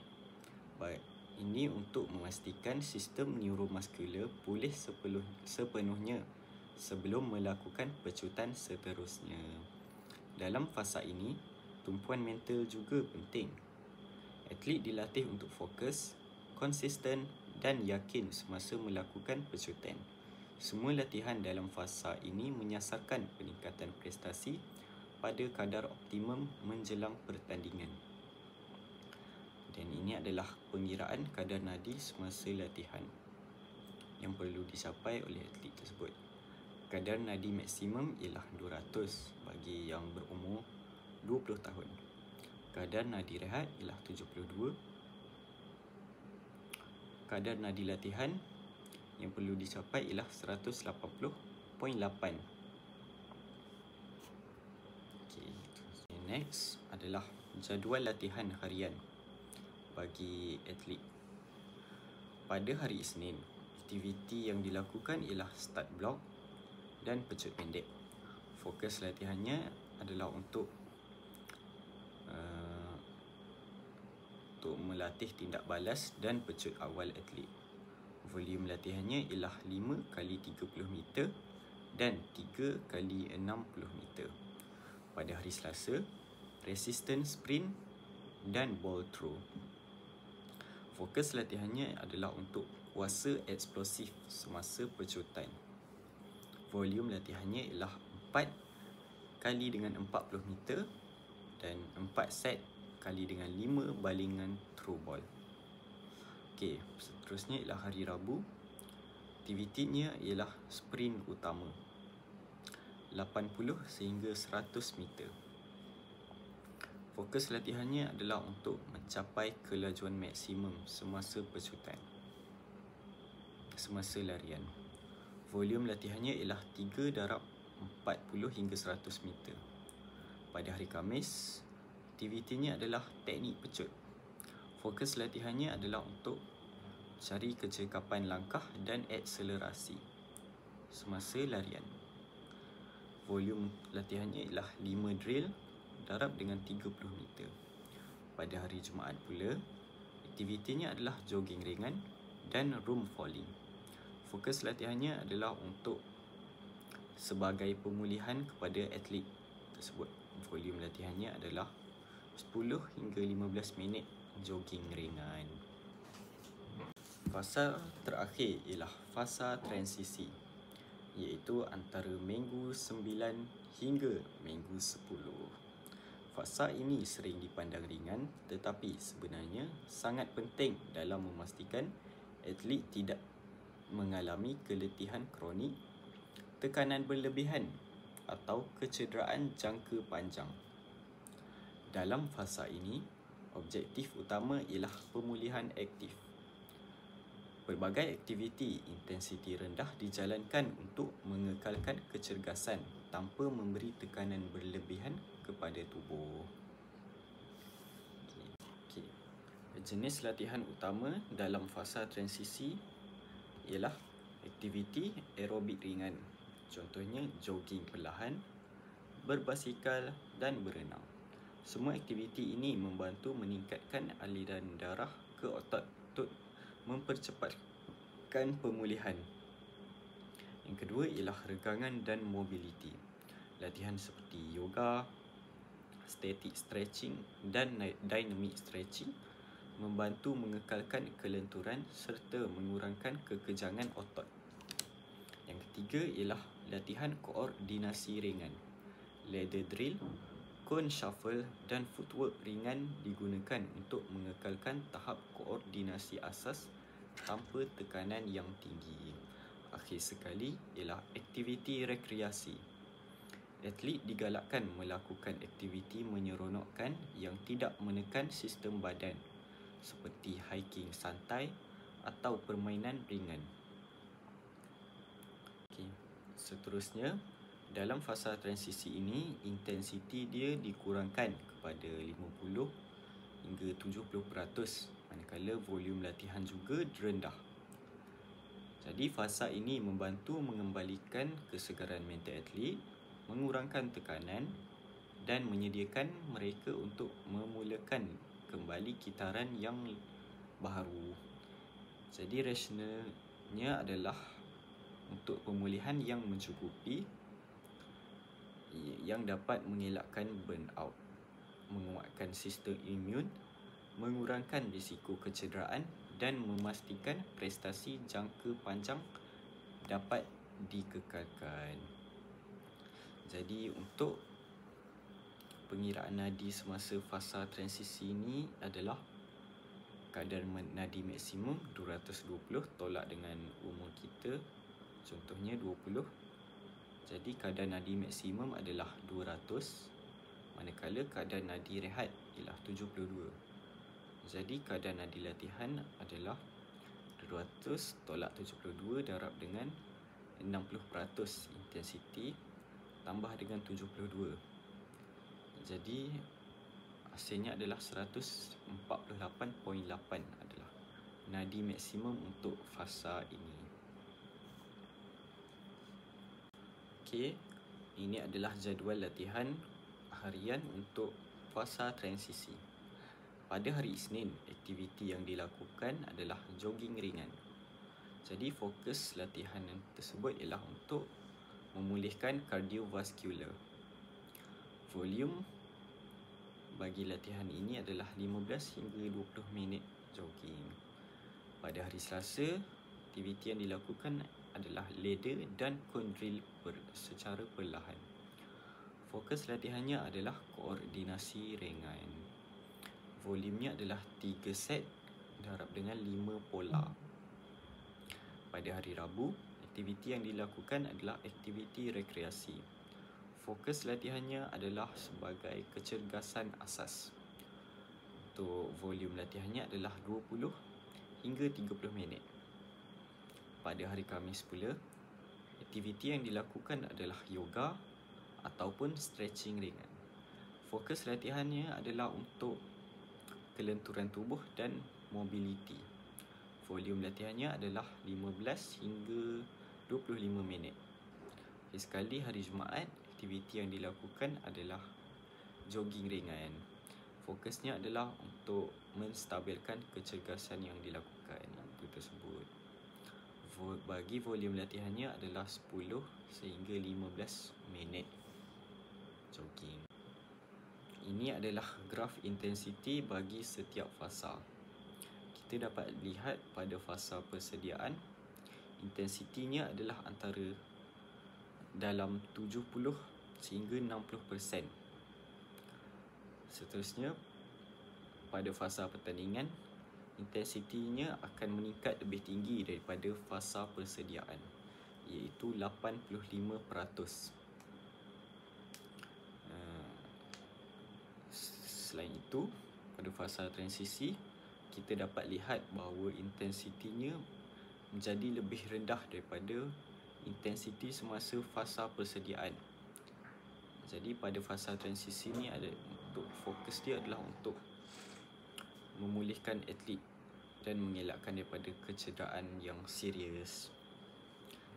Baik, ini untuk memastikan sistem neuromuskular pulih sepenuhnya sebelum melakukan pecutan seterusnya. Dalam fasa ini, tumpuan mental juga penting. Atlet dilatih untuk fokus, konsisten dan yakin semasa melakukan pecutan. Semua latihan dalam fasa ini menyasarkan peningkatan prestasi pada kadar optimum menjelang pertandingan. Dan ini adalah pengiraan kadar nadi semasa latihan yang perlu dicapai oleh atlet tersebut. Kadar nadi maksimum ialah 200 bagi yang berumur 20 tahun. Kadar nadi rehat ialah 72. Kadar nadi latihan yang perlu dicapai ialah 180.8. Okay, next adalah jadual latihan harian bagi atlet. Pada hari Isnin, aktiviti yang dilakukan ialah start block dan pecut pendek. Fokus latihannya adalah untuk melatih tindak balas dan pecut awal atlet. Volume latihannya ialah 5 kali 30 meter dan 3 kali 60 meter. Pada hari Selasa, resistance sprint dan ball throw. Fokus latihannya adalah untuk kuasa eksplosif semasa pecutan. Volume latihannya ialah 4 kali dengan 40 meter dan 4 set kali dengan 5 balingan throw ball. Okey, seterusnya ialah hari Rabu. Aktivitinya ialah sprint utama 80 sehingga 100 meter. Fokus latihannya adalah untuk mencapai kelajuan maksimum semasa pecutan, semasa larian. Volume latihannya ialah 3 darab 40 hingga 100 meter. Pada hari Khamis, aktivitinya adalah teknik pecut. Fokus latihannya adalah untuk cari kecekapan langkah dan akselerasi semasa larian. Volume latihannya ialah 5 drill darab dengan 30 meter. Pada hari Jumaat pula, aktivitinya adalah jogging ringan dan room falling. Fokus latihannya adalah untuk sebagai pemulihan kepada atlet tersebut. Volume latihannya adalah 10 hingga 15 minit jogging ringan. Fasa terakhir ialah fasa transisi, iaitu antara minggu 9 hingga minggu 10. Fasa ini sering dipandang ringan, tetapi sebenarnya sangat penting dalam memastikan atlet tidak mengalami keletihan kronik, tekanan berlebihan atau kecederaan jangka panjang. Dalam fasa ini, objektif utama ialah pemulihan aktif. Pelbagai aktiviti intensiti rendah dijalankan untuk mengekalkan kecergasan tanpa memberi tekanan berlebihan kepada tubuh. Okey. Jenis latihan utama dalam fasa transisi ialah aktiviti aerobik ringan. Contohnya jogging perlahan, berbasikal dan berenang. Semua aktiviti ini membantu meningkatkan aliran darah ke otot untuk mempercepatkan pemulihan. Yang kedua ialah regangan dan mobiliti. Latihan seperti yoga, static stretching dan dynamic stretching membantu mengekalkan kelenturan serta mengurangkan kekejangan otot. Yang ketiga ialah latihan koordinasi ringan. Ladder drill, cone shuffle dan footwork ringan digunakan untuk mengekalkan tahap koordinasi asas tanpa tekanan yang tinggi. Akhir sekali ialah aktiviti rekreasi. Atlet digalakkan melakukan aktiviti menyeronokkan yang tidak menekan sistem badan, seperti hiking santai atau permainan ringan. Okey, seterusnya, dalam fasa transisi ini, intensiti dia dikurangkan kepada 50 hingga 70%, manakala volume latihan juga rendah. Jadi, fasa ini membantu mengembalikan kesegaran mental atlet, mengurangkan tekanan dan menyediakan mereka untuk memulakan kembali kitaran yang baru. Jadi, rasionalnya adalah untuk pemulihan yang mencukupi yang dapat mengelakkan burnout, menguatkan sistem imun, mengurangkan risiko kecederaan dan memastikan prestasi jangka panjang dapat dikekalkan. Jadi untuk pengiraan nadi semasa fasa transisi ini adalah kadar nadi maksimum 220 tolak dengan umur kita, contohnya 20. Jadi kadar nadi maksimum adalah 200, manakala kadar nadi rehat ialah 72. Jadi kadar nadi latihan adalah 200 tolak 72 darab dengan 60% intensiti tambah dengan 72. Jadi hasilnya adalah 148.8 adalah nadi maksimum untuk fasa ini. Okey, ini adalah jadual latihan harian untuk fasa transisi. Pada hari Isnin, aktiviti yang dilakukan adalah jogging ringan. Jadi fokus latihan tersebut ialah untuk memulihkan kardiovaskular. Volume bagi latihan ini adalah 15 hingga 20 minit jogging. Pada hari Selasa, aktiviti yang dilakukan adalah ladder dan cone drill secara perlahan. Fokus latihannya adalah koordinasi ringan. Volumenya adalah 3 set darab dengan 5 pola. Pada hari Rabu, aktiviti yang dilakukan adalah aktiviti rekreasi. Fokus latihannya adalah sebagai kecergasan asas. Untuk volume latihannya adalah 20 hingga 30 minit. Pada hari Khamis pula, aktiviti yang dilakukan adalah yoga ataupun stretching ringan. Fokus latihannya adalah untuk kelenturan tubuh dan mobility. Volume latihannya adalah 15 hingga 25 minit. Sekali hari Jumaat, aktiviti yang dilakukan adalah jogging ringan. Fokusnya adalah untuk menstabilkan kecergasan yang dilakukan itu tersebut. Bagi volume latihannya adalah 10 sehingga 15 minit jogging. Ini adalah graf intensiti bagi setiap fasa. Kita dapat lihat pada fasa persediaan, intensitinya adalah antara dalam 70 sehingga 60%. Seterusnya, pada fasa pertandingan, intensitinya akan meningkat lebih tinggi daripada fasa persediaan, iaitu 85%. Selain itu, pada fasa transisi, kita dapat lihat bahawa intensitinya menjadi lebih rendah daripada intensiti semasa fasa persediaan. Jadi pada fasa transisi ni ada untuk fokus dia adalah untuk memulihkan atlet dan mengelakkan daripada kecederaan yang serius.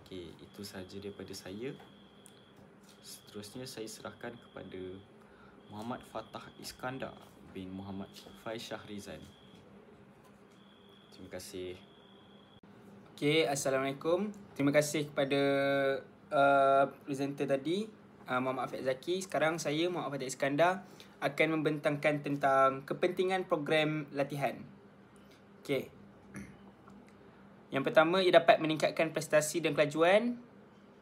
Okey, itu sahaja daripada saya. Seterusnya saya serahkan kepada Muhammad Fatah Iskandar bin Muhammad Faiz Shahrizan. Terima kasih. Okay, Assalamualaikum. Terima kasih kepada presenter tadi, Muhammad Afiq Zaki. Sekarang saya, Muhammad Fatah Iskandar, akan membentangkan tentang kepentingan program latihan. Okay. Yang pertama, ia dapat meningkatkan prestasi dan kelajuan.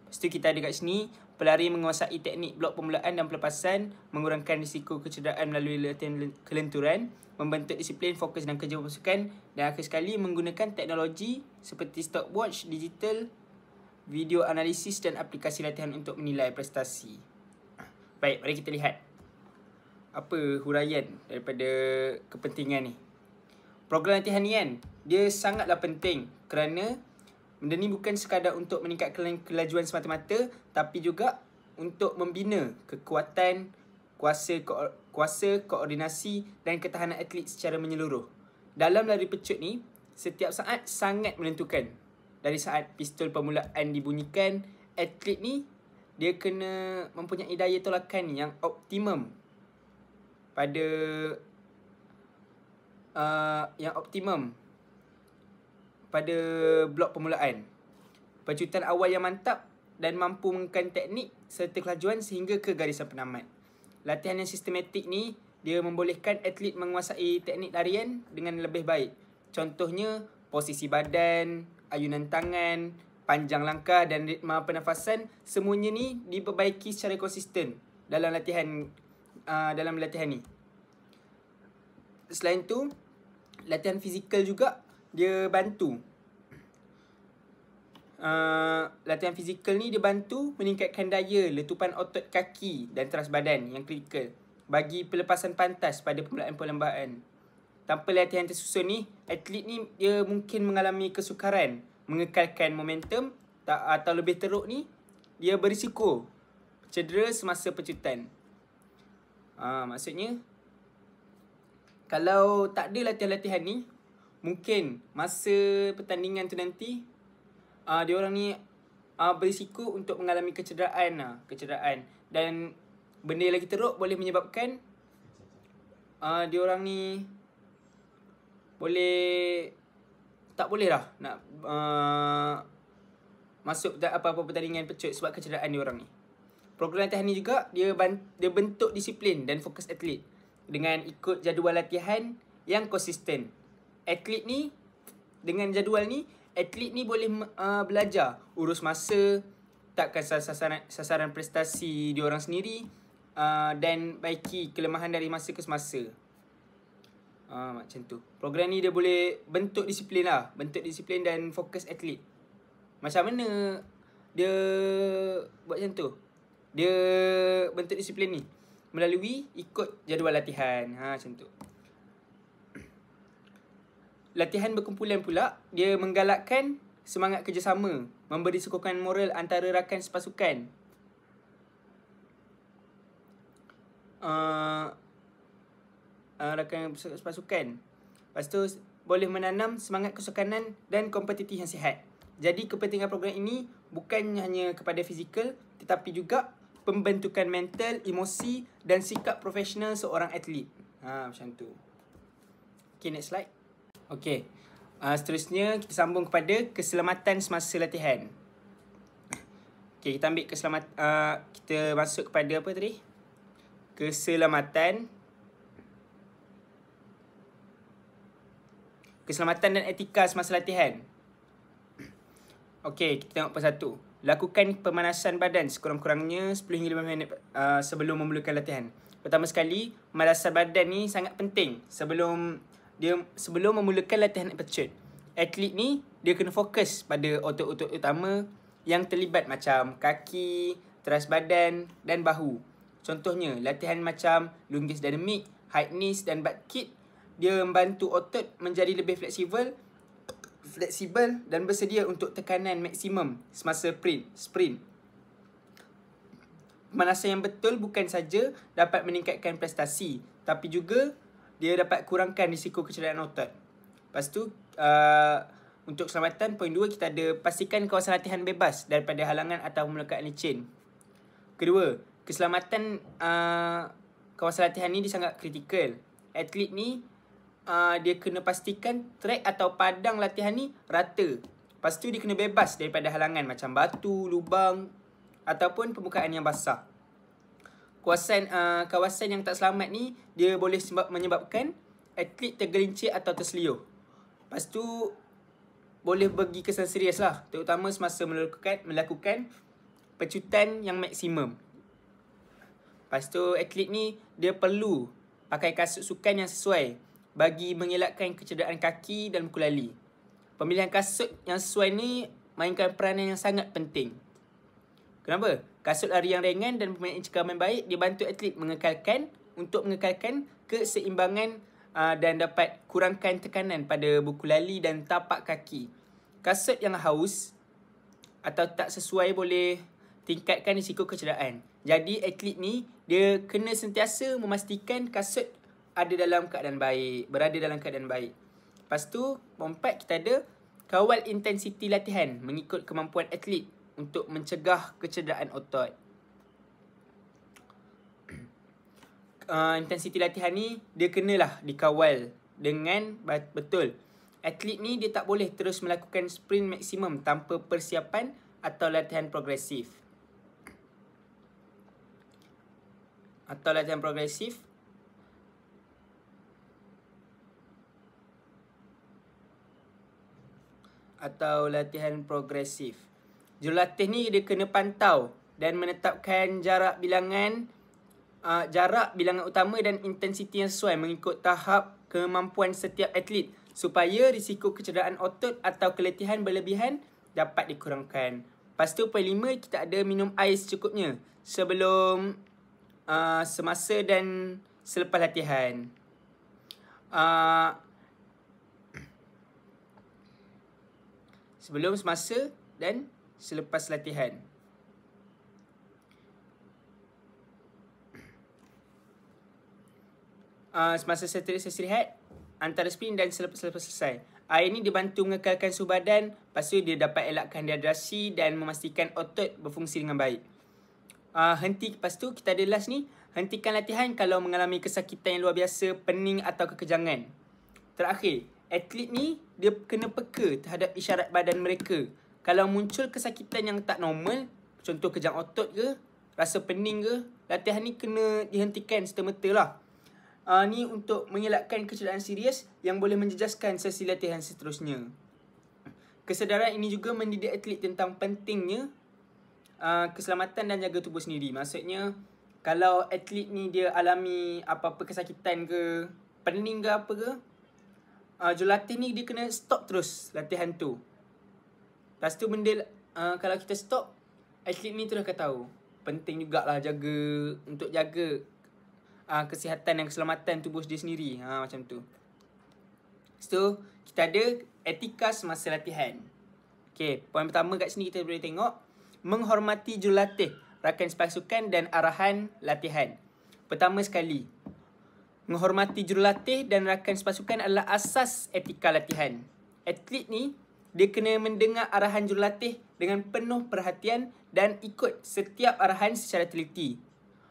Lepas tu kita ada kat sini, pelari menguasai teknik blok permulaan dan pelepasan, mengurangkan risiko kecederaan melalui latihan kelenturan, membentuk disiplin, fokus dan kerja pasukan, dan akhir sekali menggunakan teknologi seperti stopwatch digital, video analisis dan aplikasi latihan untuk menilai prestasi. Baik, mari kita lihat apa huraian daripada kepentingan ni. Program latihan ni kan, dia sangatlah penting kerana benda ni bukan sekadar untuk meningkatkan kelajuan semata-mata, tapi juga untuk membina kekuatan, kuasa, koordinasi dan ketahanan atlet secara menyeluruh. Dalam lari pecut ni, setiap saat sangat menentukan. Dari saat pistol permulaan dibunyikan, atlet ni dia kena mempunyai daya tolakan yang optimum pada pada blok permulaan. Pecutan awal yang mantap dan mampu menggunakan teknik serta kelajuan sehingga ke garisan penamat. Latihan yang sistematik ni, dia membolehkan atlet menguasai teknik larian dengan lebih baik. Contohnya, posisi badan, ayunan tangan, panjang langkah dan ritma pernafasan, semuanya ni diperbaiki secara konsisten dalam latihan dalam latihan ni. Selain tu, latihan fizikal juga dia bantu. Latihan fizikal ni dia bantu meningkatkan daya letupan otot kaki dan teras badan yang kritikal bagi pelepasan pantas pada permulaan perlombaan. Tanpa latihan tersusun ni, atlet ni dia mungkin mengalami kesukaran mengekalkan momentum atau lebih teruk ni, dia berisiko cedera semasa pecutan. Maksudnya, kalau tak ada latihan-latihan ni, mungkin masa pertandingan tu nanti, diorang ni berisiko untuk mengalami kecederaan. Dan benda yang lagi teruk boleh menyebabkan diorang ni tak boleh lah nak masuk apa-apa pertandingan pecut sebab kecederaan diorang ni. Program latihan ni juga dia bentuk disiplin dan fokus atlet dengan ikut jadual latihan yang konsisten. Atlet ni dengan jadual ni, atlet ni boleh belajar urus masa, takkan sasaran prestasi diorang sendiri, dan baiki kelemahan dari masa ke semasa. Macam tu. Program ni dia boleh bentuk disiplin lah. Bentuk disiplin dan fokus atlet. Macam mana dia buat macam tu? Dia bentuk disiplin ni melalui ikut jadual latihan. Macam tu. Latihan berkumpulan pula, dia menggalakkan semangat kerjasama, memberi sokongan moral antara rakan sepasukan. Rakan sepasukan. Lepas tu boleh menanam semangat kesukanan dan kompetitif yang sihat. Jadi kepentingan program ini bukan hanya kepada fizikal, tetapi juga pembentukan mental, emosi dan sikap profesional seorang atlet. Macam tu. Okay, next slide. Okay, seterusnya kita sambung kepada keselamatan semasa latihan. Okay, kita ambil kita masuk kepada apa tadi? Keselamatan dan etika semasa latihan. Okey, kita tengok persatu. Lakukan pemanasan badan sekurang-kurangnya 10 hingga 15 minit sebelum memulakan latihan. Pertama sekali, pemanasan badan ni sangat penting sebelum memulakan latihan pecut. Atlet ni dia kena fokus pada otot-otot utama yang terlibat macam kaki, teras badan dan bahu. Contohnya, latihan macam lunges dynamic, high knees dan butt kick, dia membantu otot menjadi lebih fleksibel dan bersedia untuk tekanan maksimum semasa sprint. Pemanasan yang betul bukan saja dapat meningkatkan prestasi, tapi juga dia dapat kurangkan risiko kecederaan otot. Lepas tu, untuk keselamatan, poin 2, kita ada pastikan kawasan latihan bebas daripada halangan atau permukaan licin. Kedua, keselamatan kawasan latihan ni dia sangat kritikal. Atlet ni dia kena pastikan trek atau padang latihan ni rata. Lepas tu dia kena bebas daripada halangan macam batu, lubang ataupun permukaan yang basah. Kawasan yang tak selamat ni dia boleh menyebabkan atlet tergelincir atau terselioh. Lepas tu boleh bagi kesan serius lah, terutama semasa melakukan pecutan yang maksimum. Lepas tu atlet ni dia perlu pakai kasut sukan yang sesuai bagi mengelakkan kecederaan kaki dan buku lali. Pemilihan kasut yang sesuai ni mainkan peranan yang sangat penting. Kenapa? Kasut lari yang ringan dan pemain cekaman baik dia bantu atlet mengekalkan keseimbangan dan dapat kurangkan tekanan pada buku lali dan tapak kaki. Kasut yang haus atau tak sesuai boleh tingkatkan risiko kecederaan. Jadi atlet ni dia kena sentiasa memastikan kasut berada dalam keadaan baik. Lepas tu, poin 4 kita ada kawal intensiti latihan mengikut kemampuan atlet untuk mencegah kecederaan otot. Intensiti latihan ni dia kenalah dikawal dengan betul. Atlet ni dia tak boleh terus melakukan sprint maksimum tanpa persiapan atau latihan progresif. Jurulatih ni dia kena pantau dan menetapkan jarak bilangan jarak, bilangan utama dan intensiti yang sesuai mengikut tahap kemampuan setiap atlet supaya risiko kecederaan otot atau keletihan berlebihan dapat dikurangkan. Lepas tu poin 5, kita ada minum air secukupnya sebelum, semasa dan selepas latihan. Sebelum, semasa dan selepas latihan. Semasa sesi rehat, antara sprint dan selepas selesai. Air ni dibantu mengekalkan suhu badan, lepas tu dia dapat elakkan dehidrasi dan memastikan otot berfungsi dengan baik. Lepas tu kita ada last ni, hentikan latihan kalau mengalami kesakitan yang luar biasa, pening atau kekejangan. Terakhir, atlet ni dia kena peka terhadap isyarat badan mereka. Kalau muncul kesakitan yang tak normal, contoh kejang otot ke, rasa pening ke, latihan ni kena dihentikan serta-merta lah. Ni untuk mengelakkan kecederaan serius yang boleh menjejaskan sesi latihan seterusnya. Kesedaran ini juga mendidik atlet tentang pentingnya keselamatan dan jaga tubuh sendiri. Maksudnya, kalau atlet ni dia alami apa-apa kesakitan ke, pening ke apa ke, jurulatih ni dia kena stop terus latihan tu. Lepas tu kalau kita stop, atlet ni terus akan tahu. Penting jugalah untuk jaga kesihatan dan keselamatan tubuh dia sendiri. Macam tu. So, kita ada etika semasa latihan. Okay, poin pertama kat sini kita boleh tengok menghormati jurulatih, rakan sepasukan dan arahan latihan. Pertama sekali, menghormati jurulatih dan rakan sepasukan adalah asas etika latihan. Atlet ni dia kena mendengar arahan jurulatih dengan penuh perhatian dan ikut setiap arahan secara teliti.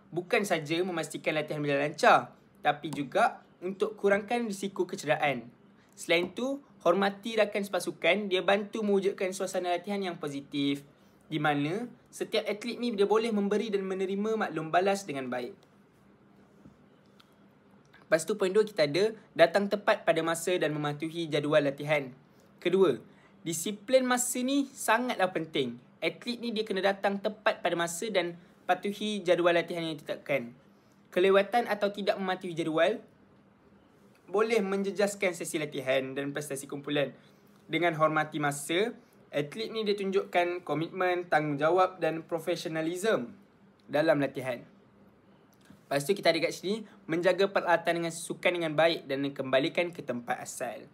Bukan saja memastikan latihan berjalan lancar, tapi juga untuk kurangkan risiko kecederaan. Selain tu, hormati rakan sepasukan, dia bantu mewujudkan suasana latihan yang positif, di mana setiap atlet ni dia boleh memberi dan menerima maklum balas dengan baik. Lepas tu poin 2 kita ada datang tepat pada masa dan mematuhi jadual latihan. Kedua, disiplin masa ni sangatlah penting. Atlet ni dia kena datang tepat pada masa dan patuhi jadual latihan yang ditetapkan. Kelewatan atau tidak mematuhi jadual boleh menjejaskan sesi latihan dan prestasi kumpulan. Dengan hormati masa, atlet ni dia tunjukkan komitmen, tanggungjawab dan profesionalism dalam latihan. Lepas tu kita ada kat sini, menjaga peralatan dengan sukan dengan baik dan kembalikan ke tempat asal.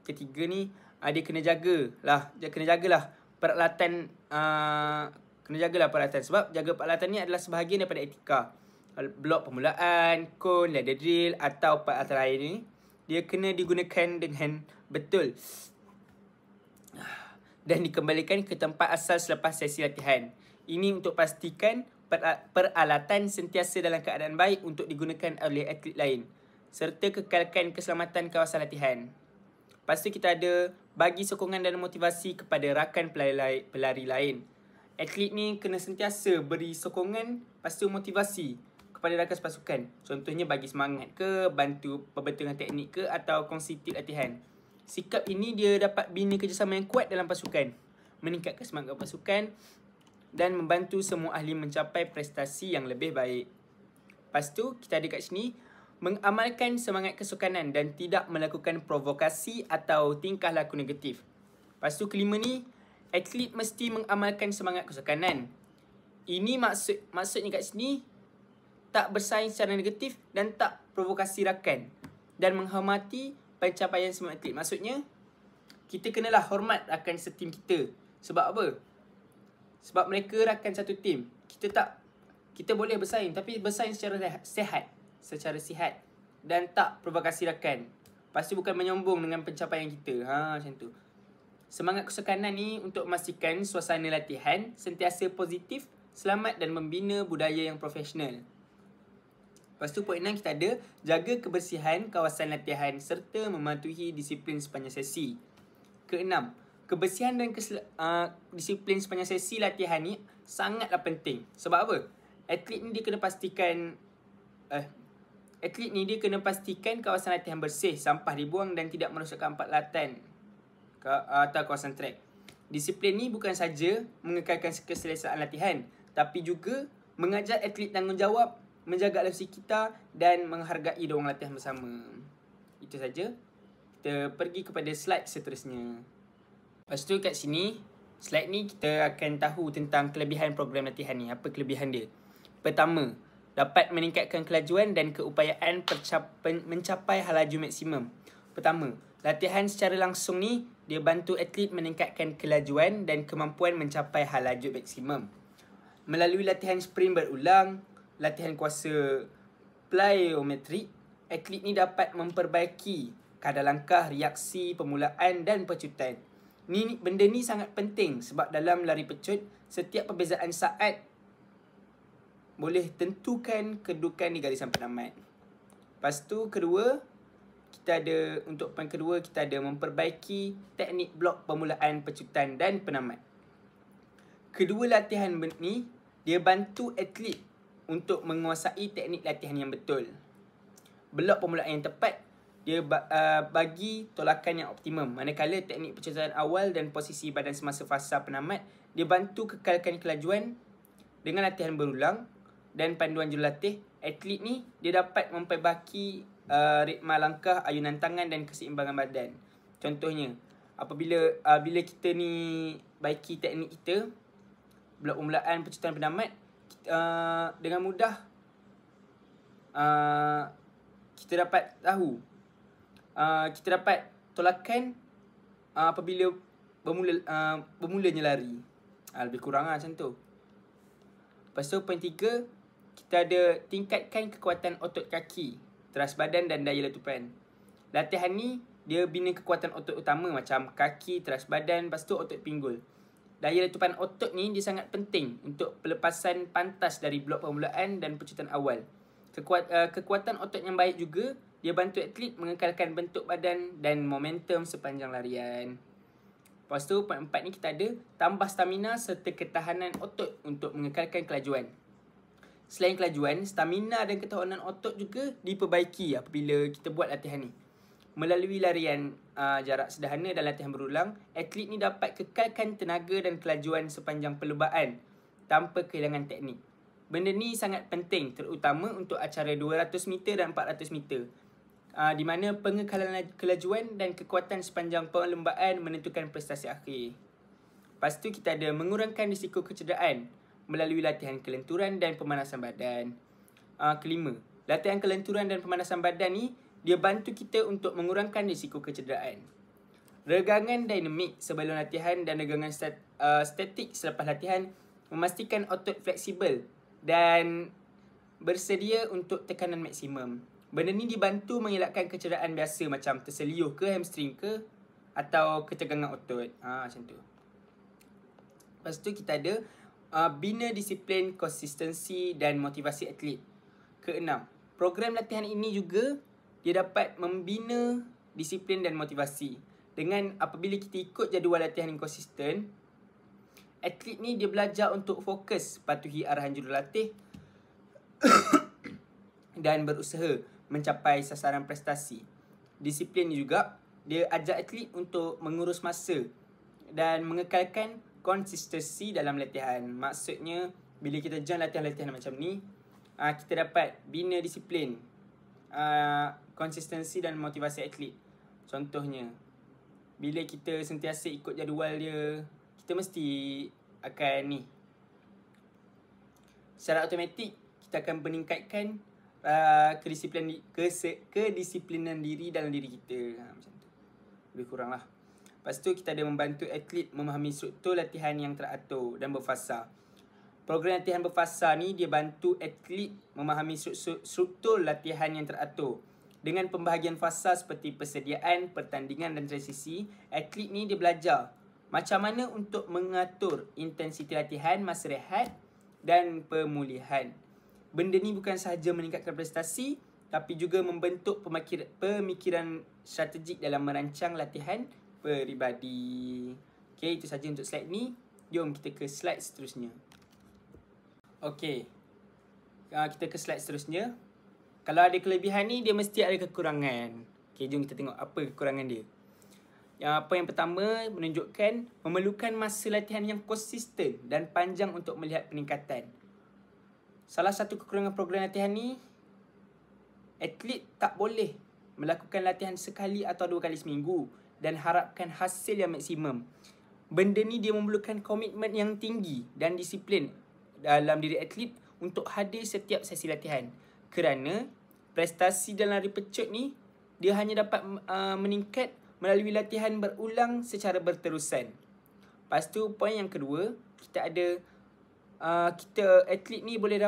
Ketiga ni, dia kena jagalah peralatan, sebab jaga peralatan ni adalah sebahagian daripada etika. Blok permulaan, kon, ladder drill atau peralatan lain ni, dia kena digunakan dengan betul dan dikembalikan ke tempat asal selepas sesi latihan. Ini untuk pastikan peralatan sentiasa dalam keadaan baik untuk digunakan oleh atlet lain, serta kekalkan keselamatan kawasan latihan. Lepas tu kita ada bagi sokongan dan motivasi kepada rakan pelari lain. Atlet ni kena sentiasa beri sokongan, lepas tu motivasi kepada rakan sepasukan. Contohnya bagi semangat ke, bantu perbentukan teknik ke, atau kongsi tip latihan. Sikap ini dia dapat bina kerjasama yang kuat dalam pasukan, meningkatkan semangat pasukan dan membantu semua ahli mencapai prestasi yang lebih baik. Lepas tu kita ada kat sini, mengamalkan semangat kesukanan dan tidak melakukan provokasi atau tingkah laku negatif. Lepas tu kelima ni, atlet mesti mengamalkan semangat kesukanan. Ini maksudnya kat sini, tak bersaing secara negatif dan tak provokasi rakan, dan menghormati pencapaian semua atlet. Maksudnya, kita kenalah hormat rakan setim kita. Sebab apa? Sebab mereka rakan satu tim. Kita boleh bersaing, tapi bersaing secara sihat dan tak provokasi rakan. Pasti bukan menyombong dengan pencapaian kita. Macam tu. Semangat kesukanan ni untuk memastikan suasana latihan sentiasa positif, selamat dan membina budaya yang profesional. Lepas tu poin 6 kita ada jaga kebersihan kawasan latihan serta mematuhi disiplin sepanjang sesi. Keenam, kebersihan dan disiplin sepanjang sesi latihan ni sangatlah penting. Sebab apa? Atlet ni dia kena pastikan kawasan latihan bersih, sampah dibuang dan tidak merosakkan peralatan atau kawasan trek. Disiplin ni bukan saja mengekalkan keselesaan latihan, tapi juga mengajar atlet tanggungjawab menjaga alusi kita dan menghargai diorang latihan bersama. Itu saja. Kita pergi kepada slide seterusnya. Lepas tu kat sini, slide ni kita akan tahu tentang kelebihan program latihan ni. Apa kelebihan dia? Pertama, dapat meningkatkan kelajuan dan keupayaan mencapai laju maksimum. Pertama, latihan secara langsung ni dia bantu atlet meningkatkan kelajuan dan kemampuan mencapai laju maksimum. Melalui latihan sprint berulang, latihan kuasa plyometrik, atlet ni dapat memperbaiki kadar langkah, reaksi, permulaan dan pecutan. Benda ni sangat penting sebab dalam lari pecut, setiap perbezaan saat boleh tentukan kedudukan di garisan penamat. Lepas tu untuk poin kedua, kita ada memperbaiki teknik blok permulaan, pecutan dan penamat. Kedua latihan ni, dia bantu atlet untuk menguasai teknik latihan yang betul. Blok permulaan yang tepat, dia bagi tolakan yang optimum. Manakala teknik pecutan awal dan posisi badan semasa fasa penamat, dia bantu kekalkan kelajuan dengan latihan berulang dan panduan jurulatih. Atlet ni, dia dapat memperbaiki ritma langkah, ayunan tangan dan keseimbangan badan. Contohnya, bila kita ni baiki teknik kita, blok permulaan, pecutan penamat, dengan mudah kita dapat tahu, kita dapat tolakan apabila bermulanya lari. Lebih kurang macam tu. Lepas tu poin 3, kita ada tingkatkan kekuatan otot kaki, teras badan dan daya letupan. Latihan ni dia bina kekuatan otot utama macam kaki, teras badan, lepas tu otot pinggul. Daya letupan otot ni dia sangat penting untuk pelepasan pantas dari blok permulaan dan pecutan awal. Kekuatan otot yang baik juga, dia bantu atlet mengekalkan bentuk badan dan momentum sepanjang larian. Lepas tu, poin 4 ni kita ada tambah stamina serta ketahanan otot untuk mengekalkan kelajuan. Selain kelajuan, stamina dan ketahanan otot juga diperbaiki apabila kita buat latihan ni. Melalui larian jarak sederhana dan latihan berulang, atlet ni dapat kekalkan tenaga dan kelajuan sepanjang perlubaan tanpa kehilangan teknik. Benda ni sangat penting terutama untuk acara 200 meter dan 400 meter. Di mana pengekalan kelajuan dan kekuatan sepanjang perlombaan menentukan prestasi akhir. Lepas tu kita ada mengurangkan risiko kecederaan melalui latihan kelenturan dan pemanasan badan. Kelima, latihan kelenturan dan pemanasan badan ni dia bantu kita untuk mengurangkan risiko kecederaan. Regangan dinamik sebelum latihan dan regangan statik selepas latihan memastikan otot fleksibel dan bersedia untuk tekanan maksimum. Benda ni dibantu mengelakkan kecederaan biasa macam terseliuh ke hamstring ke atau ketegangan otot. Macam tu. Lepas tu kita ada bina disiplin, konsistensi dan motivasi atlet. Keenam, program latihan ini juga dia dapat membina disiplin dan motivasi. Dengan apabila kita ikut jadual latihan yang konsisten, atlet ni dia belajar untuk fokus patuhi arahan jurulatih dan berusaha mencapai sasaran prestasi. Disiplin ni juga dia ajar atlet untuk mengurus masa dan mengekalkan konsistensi dalam latihan. Maksudnya bila kita join latihan-latihan macam ni, kita dapat bina disiplin, konsistensi dan motivasi atlet. Contohnya, bila kita sentiasa ikut jadual dia, kita mesti akan secara automatik kita akan meningkatkan kedisiplinan diri dalam diri kita. Macam tu. Lebih kurang lah. Lepas tu kita ada membantu atlet memahami struktur latihan yang teratur dan berfasa. Program latihan berfasa ni dia bantu atlet memahami struktur latihan yang teratur. Dengan pembahagian fasa seperti persediaan, pertandingan dan transisi, atlet ni dia belajar macam mana untuk mengatur intensiti latihan, masa rehat dan pemulihan. Benda ni bukan sahaja meningkatkan prestasi tapi juga membentuk pemikiran strategik dalam merancang latihan peribadi. Okay, itu saja untuk slide ni. Jom kita ke slide seterusnya. Okay, kita ke slide seterusnya. Kalau ada kelebihan ni, dia mesti ada kekurangan. Okay, jom kita tengok apa kekurangan dia. Yang pertama, menunjukkan memerlukan masa latihan yang konsisten dan panjang untuk melihat peningkatan. salah satu kekurangan program latihan ni, atlet tak boleh melakukan latihan sekali atau 2 kali seminggu dan harapkan hasil yang maksimum. Benda ni dia memerlukan komitmen yang tinggi dan disiplin dalam diri atlet untuk hadir setiap sesi latihan. Kerana prestasi dalam lari pecut ni, dia hanya dapat meningkat melalui latihan berulang secara berterusan. Lepas tu, poin yang kedua, kita ada atlet ni boleh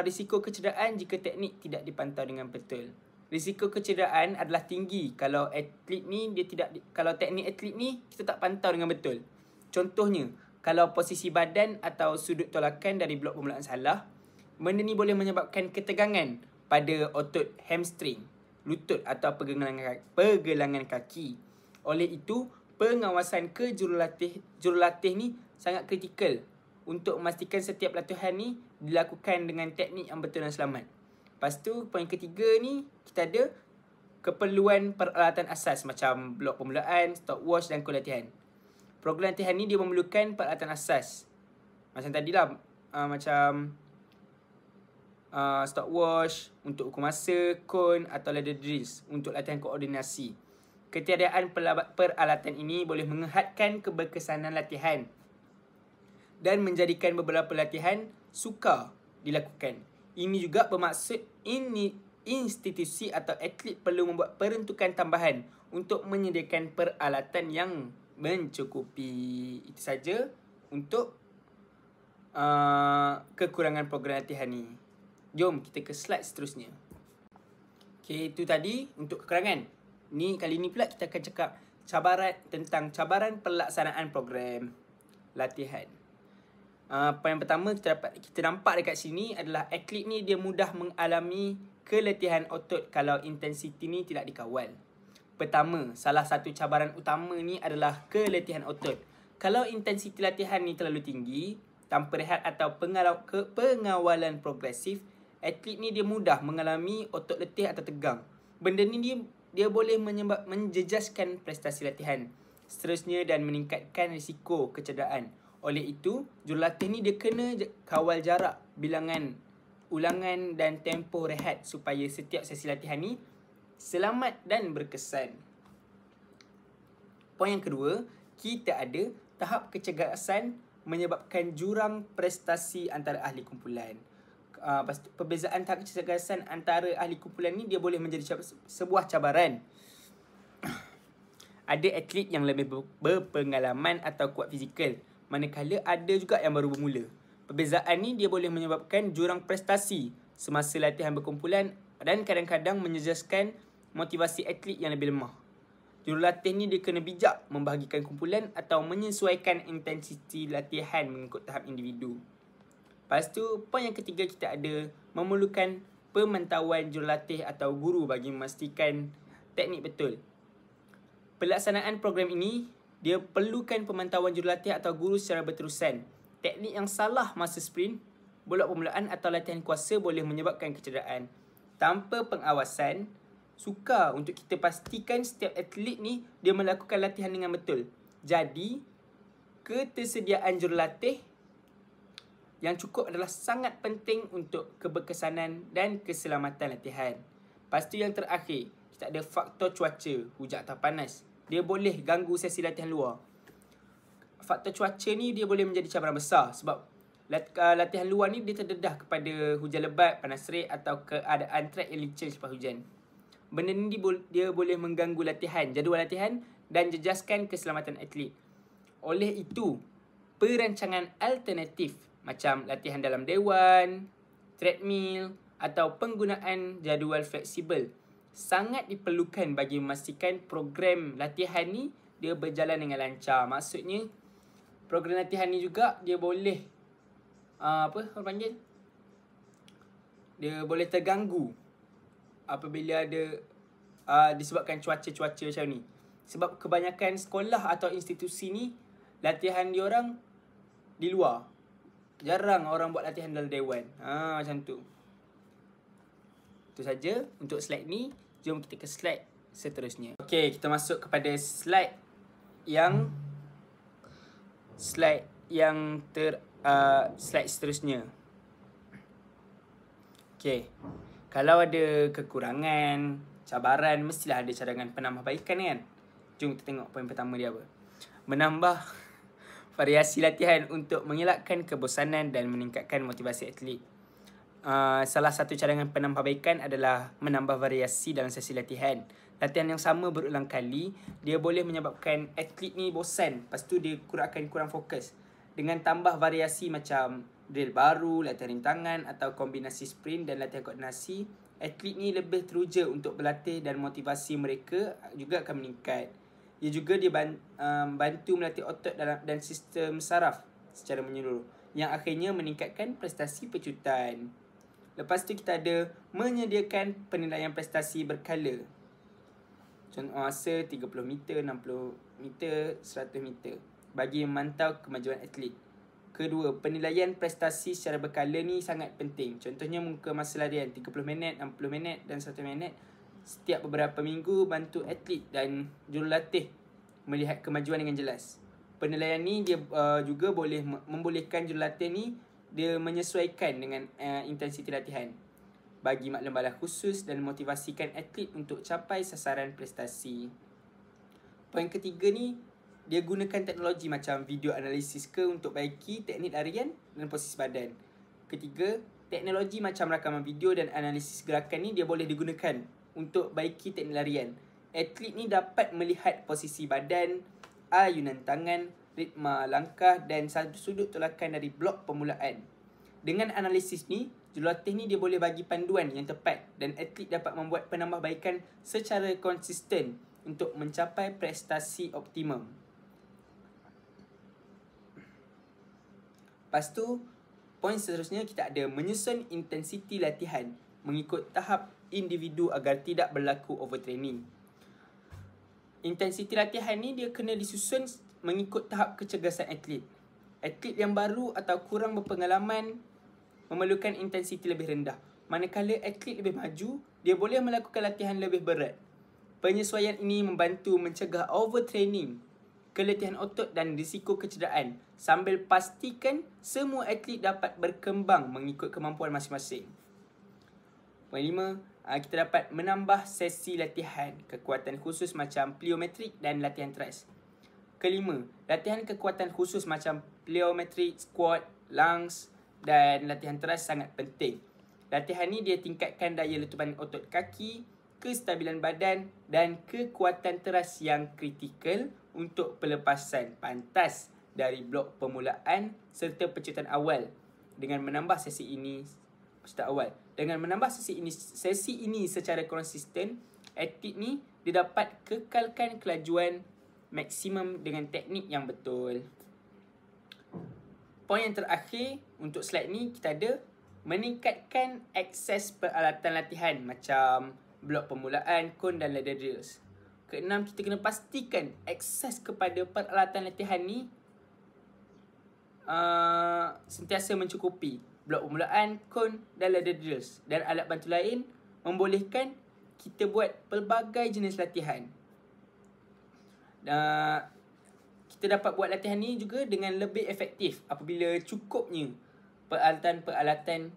risiko kecederaan jika teknik tidak dipantau dengan betul. Risiko kecederaan adalah tinggi kalau kalau teknik atlet ni kita tak pantau dengan betul. Contohnya, kalau posisi badan atau sudut tolakan dari blok permulaan salah, benda ni boleh menyebabkan ketegangan pada otot hamstring, lutut atau pergelangan kaki. Oleh itu, pengawasan ke jurulatih ni sangat kritikal untuk memastikan setiap latihan ni dilakukan dengan teknik yang betul dan selamat. Lepas tu, poin ketiga ni, kita ada keperluan peralatan asas macam blok permulaan, stopwatch dan kod latihan. Program latihan ni dia memerlukan peralatan asas. Macam tadilah, macam stopwatch untuk ukur masa, cone atau ladder drills untuk latihan koordinasi. Ketiadaan peralatan ini boleh menghadkan keberkesanan latihan dan menjadikan beberapa latihan sukar dilakukan. Ini juga bermaksud institusi atau atlet perlu membuat peruntukan tambahan untuk menyediakan peralatan yang mencukupi. Itu saja untuk kekurangan program latihan ni. Jom kita ke slide seterusnya. Okay, itu tadi untuk kekurangan. Kali ni pula kita akan cakap cabaran pelaksanaan program latihan. Poin pertama kita nampak dekat sini adalah atlet ni dia mudah mengalami keletihan otot kalau intensiti ni tidak dikawal. Pertama, salah satu cabaran utama ni adalah keletihan otot. Kalau intensiti latihan ni terlalu tinggi, tanpa rehat atau pengawalan progresif, atlet ni dia mudah mengalami otot letih atau tegang. Benda ni dia boleh menjejaskan prestasi latihan seterusnya dan meningkatkan risiko kecederaan. Oleh itu, jurulatih ni dia kena kawal jarak, bilangan ulangan dan tempoh rehat supaya setiap sesi latihan ni selamat dan berkesan. Poin yang kedua, kita ada tahap kecemasan menyebabkan jurang prestasi antara ahli kumpulan. Perbezaan tahap kecemasan antara ahli kumpulan ni dia boleh menjadi sebuah cabaran. Ada atlet yang lebih berpengalaman atau kuat fizikal, manakala ada juga yang baru bermula. Perbezaan ni dia boleh menyebabkan jurang prestasi semasa latihan berkumpulan dan kadang-kadang menjejaskan motivasi atlet yang lebih lemah. Jurulatih ni dia kena bijak membahagikan kumpulan atau menyesuaikan intensiti latihan mengikut tahap individu. Lepas tu, poin yang ketiga kita ada memerlukan pemantauan jurulatih atau guru bagi memastikan teknik betul. Pelaksanaan program ini, dia perlukan pemantauan jurulatih atau guru secara berterusan. Teknik yang salah masa sprint, blok permulaan atau latihan kuasa boleh menyebabkan kecederaan. Tanpa pengawasan, sukar untuk kita pastikan setiap atlet ni dia melakukan latihan dengan betul. Jadi, ketersediaan jurulatih yang cukup adalah sangat penting untuk keberkesanan dan keselamatan latihan. Lepas tu yang terakhir, kita ada faktor cuaca, hujan atau panas. Dia boleh ganggu sesi latihan luar. Faktor cuaca ni dia boleh menjadi cabaran besar sebab latihan luar ni dia terdedah kepada hujan lebat, panas terik atau keadaan track yang licin selepas hujan. Benda ni dia boleh mengganggu latihan, jadual latihan dan jejaskan keselamatan atlet. Oleh itu, perancangan alternatif macam latihan dalam dewan, treadmill atau penggunaan jadual fleksibel sangat diperlukan bagi memastikan program latihan ni dia berjalan dengan lancar. Maksudnya, program latihan ni juga dia boleh dia boleh terganggu apabila ada disebabkan cuaca-cuaca macam ni. Sebab kebanyakan sekolah atau institusi ni latihan diorang di luar. Jarang orang buat latihan dalam dewan. Macam tu. Itu saja untuk slide ni. Jom kita ke slide seterusnya. Okey, kita masuk kepada slide yang slide seterusnya. Okay. Kalau ada kekurangan, cabaran, mestilah ada cadangan penambahbaikan kan. Jom kita tengok poin pertama dia apa. Menambah variasi latihan untuk mengelakkan kebosanan dan meningkatkan motivasi atlet. Salah satu cadangan penambahbaikan adalah menambah variasi dalam sesi latihan. Latihan yang sama berulang kali, dia boleh menyebabkan atlet ni bosan. Lepas tu dia akan kurang fokus. Dengan tambah variasi macam drill baru, latihan rintangan atau kombinasi sprint dan latihan koordinasi, atlet ni lebih teruja untuk berlatih dan motivasi mereka juga akan meningkat. Ia juga bantu melatih otot dan sistem saraf secara menyeluruh, yang akhirnya meningkatkan prestasi pecutan. Lepas tu kita ada menyediakan penilaian prestasi berkala. Contoh masa 30 meter, 60 meter, 100 meter bagi memantau kemajuan atlet. Kedua, penilaian prestasi secara berkala ni sangat penting. Contohnya muka masa larian 30 minit, 60 minit dan 100 minit. Setiap beberapa minggu bantu atlet dan jurulatih melihat kemajuan dengan jelas. Penilaian ni dia juga boleh membolehkan jurulatih ni dia menyesuaikan dengan intensiti latihan, bagi maklum balas khusus dan motivasikan atlet untuk capai sasaran prestasi. Poin ketiga ni, dia gunakan teknologi macam video analisis untuk baiki teknik larian dan posisi badan. Ketiga, teknologi macam rakaman video dan analisis gerakan ni dia boleh digunakan untuk baiki teknik larian. Atlet ni dapat melihat posisi badan, ayunan tangan, ritma langkah dan sudut tolakan dari blok permulaan. Dengan analisis ni, jurulatih ni dia boleh bagi panduan yang tepat dan atlet dapat membuat penambahbaikan secara konsisten untuk mencapai prestasi optimum. Lepas tu, poin seterusnya kita ada menyusun intensiti latihan mengikut tahap individu agar tidak berlaku overtraining. Intensiti latihan ni dia kena disusun mengikut tahap kecergasan atlet. Atlet yang baru atau kurang berpengalaman memerlukan intensiti lebih rendah. Manakala atlet lebih maju, dia boleh melakukan latihan lebih berat. Penyesuaian ini membantu mencegah overtraining, keletihan otot dan risiko kecederaan sambil pastikan semua atlet dapat berkembang mengikut kemampuan masing-masing. Poin 5, kita dapat menambah sesi latihan kekuatan khusus macam plyometric dan latihan thrust. Kelima, latihan kekuatan khusus macam plyometric, squat, lunges dan latihan thrust sangat penting. Latihan ni dia tingkatkan daya letupan otot kaki, kestabilan badan dan kekuatan thrust yang kritikal untuk pelepasan pantas dari blok permulaan serta pecutan awal. Dengan menambah sesi ini secara konsisten, atlet ni dia dapat kekalkan kelajuan maksimum dengan teknik yang betul. Poin yang terakhir untuk slide ni kita ada meningkatkan akses peralatan latihan macam blok permulaan, kon dan ladder drills. Keenam, kita kena pastikan akses kepada peralatan latihan ni sentiasa mencukupi. Blok permulaan, kon dan ladder drills dan alat bantu lain membolehkan kita buat pelbagai jenis latihan. Kita dapat buat latihan ni juga dengan lebih efektif apabila cukupnya peralatan-peralatan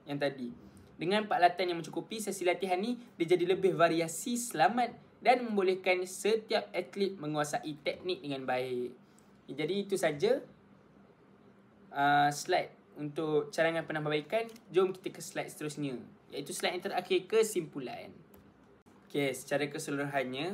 yang tadi. Dengan peralatan yang mencukupi, sesi latihan ni dia jadi lebih variasi, selamat dan membolehkan setiap atlet menguasai teknik dengan baik. Jadi itu saja slide untuk cadangan penambahbaikan. Jom kita ke slide seterusnya, iaitu slide yang terakhir, kesimpulan. Okey, secara keseluruhannya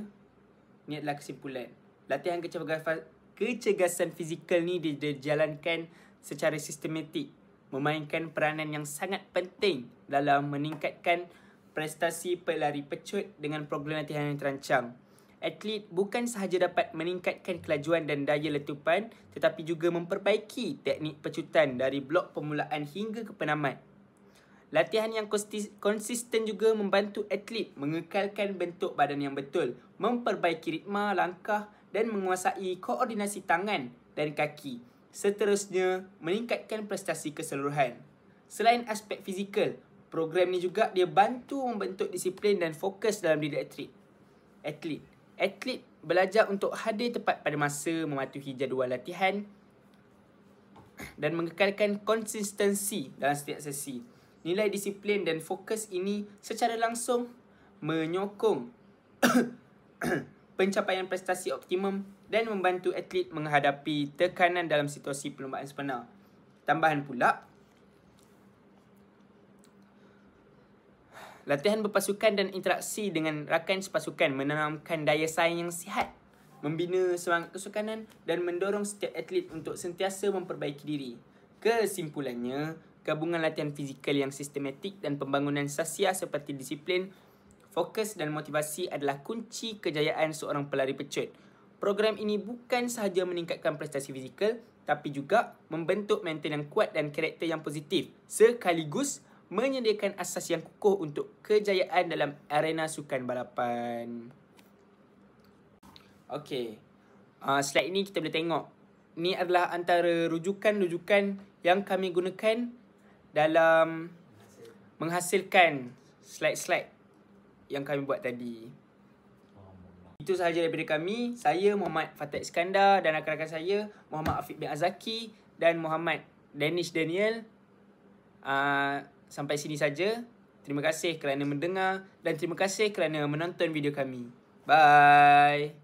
ni adalah kesimpulan. Latihan kecergasan fizikal ni dijalankan secara sistematik, memainkan peranan yang sangat penting dalam meningkatkan prestasi pelari pecut dengan program latihan yang terancang. Atlet bukan sahaja dapat meningkatkan kelajuan dan daya letupan, tetapi juga memperbaiki teknik pecutan dari blok permulaan hingga ke penamat. Latihan yang konsisten juga membantu atlet mengekalkan bentuk badan yang betul, memperbaiki ritma langkah dan menguasai koordinasi tangan dan kaki. Seterusnya, meningkatkan prestasi keseluruhan. Selain aspek fizikal, program ni juga dia bantu membentuk disiplin dan fokus dalam diri atlet. Atlet belajar untuk hadir tepat pada masa, mematuhi jadual latihan dan mengekalkan konsistensi dalam setiap sesi. Nilai disiplin dan fokus ini secara langsung menyokong pencapaian prestasi optimum dan membantu atlet menghadapi tekanan dalam situasi perlombaan sebenar. Tambahan pula, latihan berpasukan dan interaksi dengan rakan sepasukan menanamkan daya saing yang sihat, membina semangat kesukanan dan mendorong setiap atlet untuk sentiasa memperbaiki diri. Kesimpulannya, gabungan latihan fizikal yang sistematik dan pembangunan sasial seperti disiplin, fokus dan motivasi adalah kunci kejayaan seorang pelari pecut. Program ini bukan sahaja meningkatkan prestasi fizikal, tapi juga membentuk mental yang kuat dan karakter yang positif, sekaligus menyediakan asas yang kukuh untuk kejayaan dalam arena sukan balapan. Okey, slide ini kita boleh tengok. Ini adalah antara rujukan-rujukan yang kami gunakan dalam menghasilkan slide-slide yang kami buat tadi. Itu sahaja daripada kami. Saya Muhammad Fatah Iskandar dan rakan-rakan saya Muhammad Afiq bin Azaki dan Muhammad Danish Daniel. Sampai sini saja. Terima kasih kerana mendengar dan terima kasih kerana menonton video kami. Bye.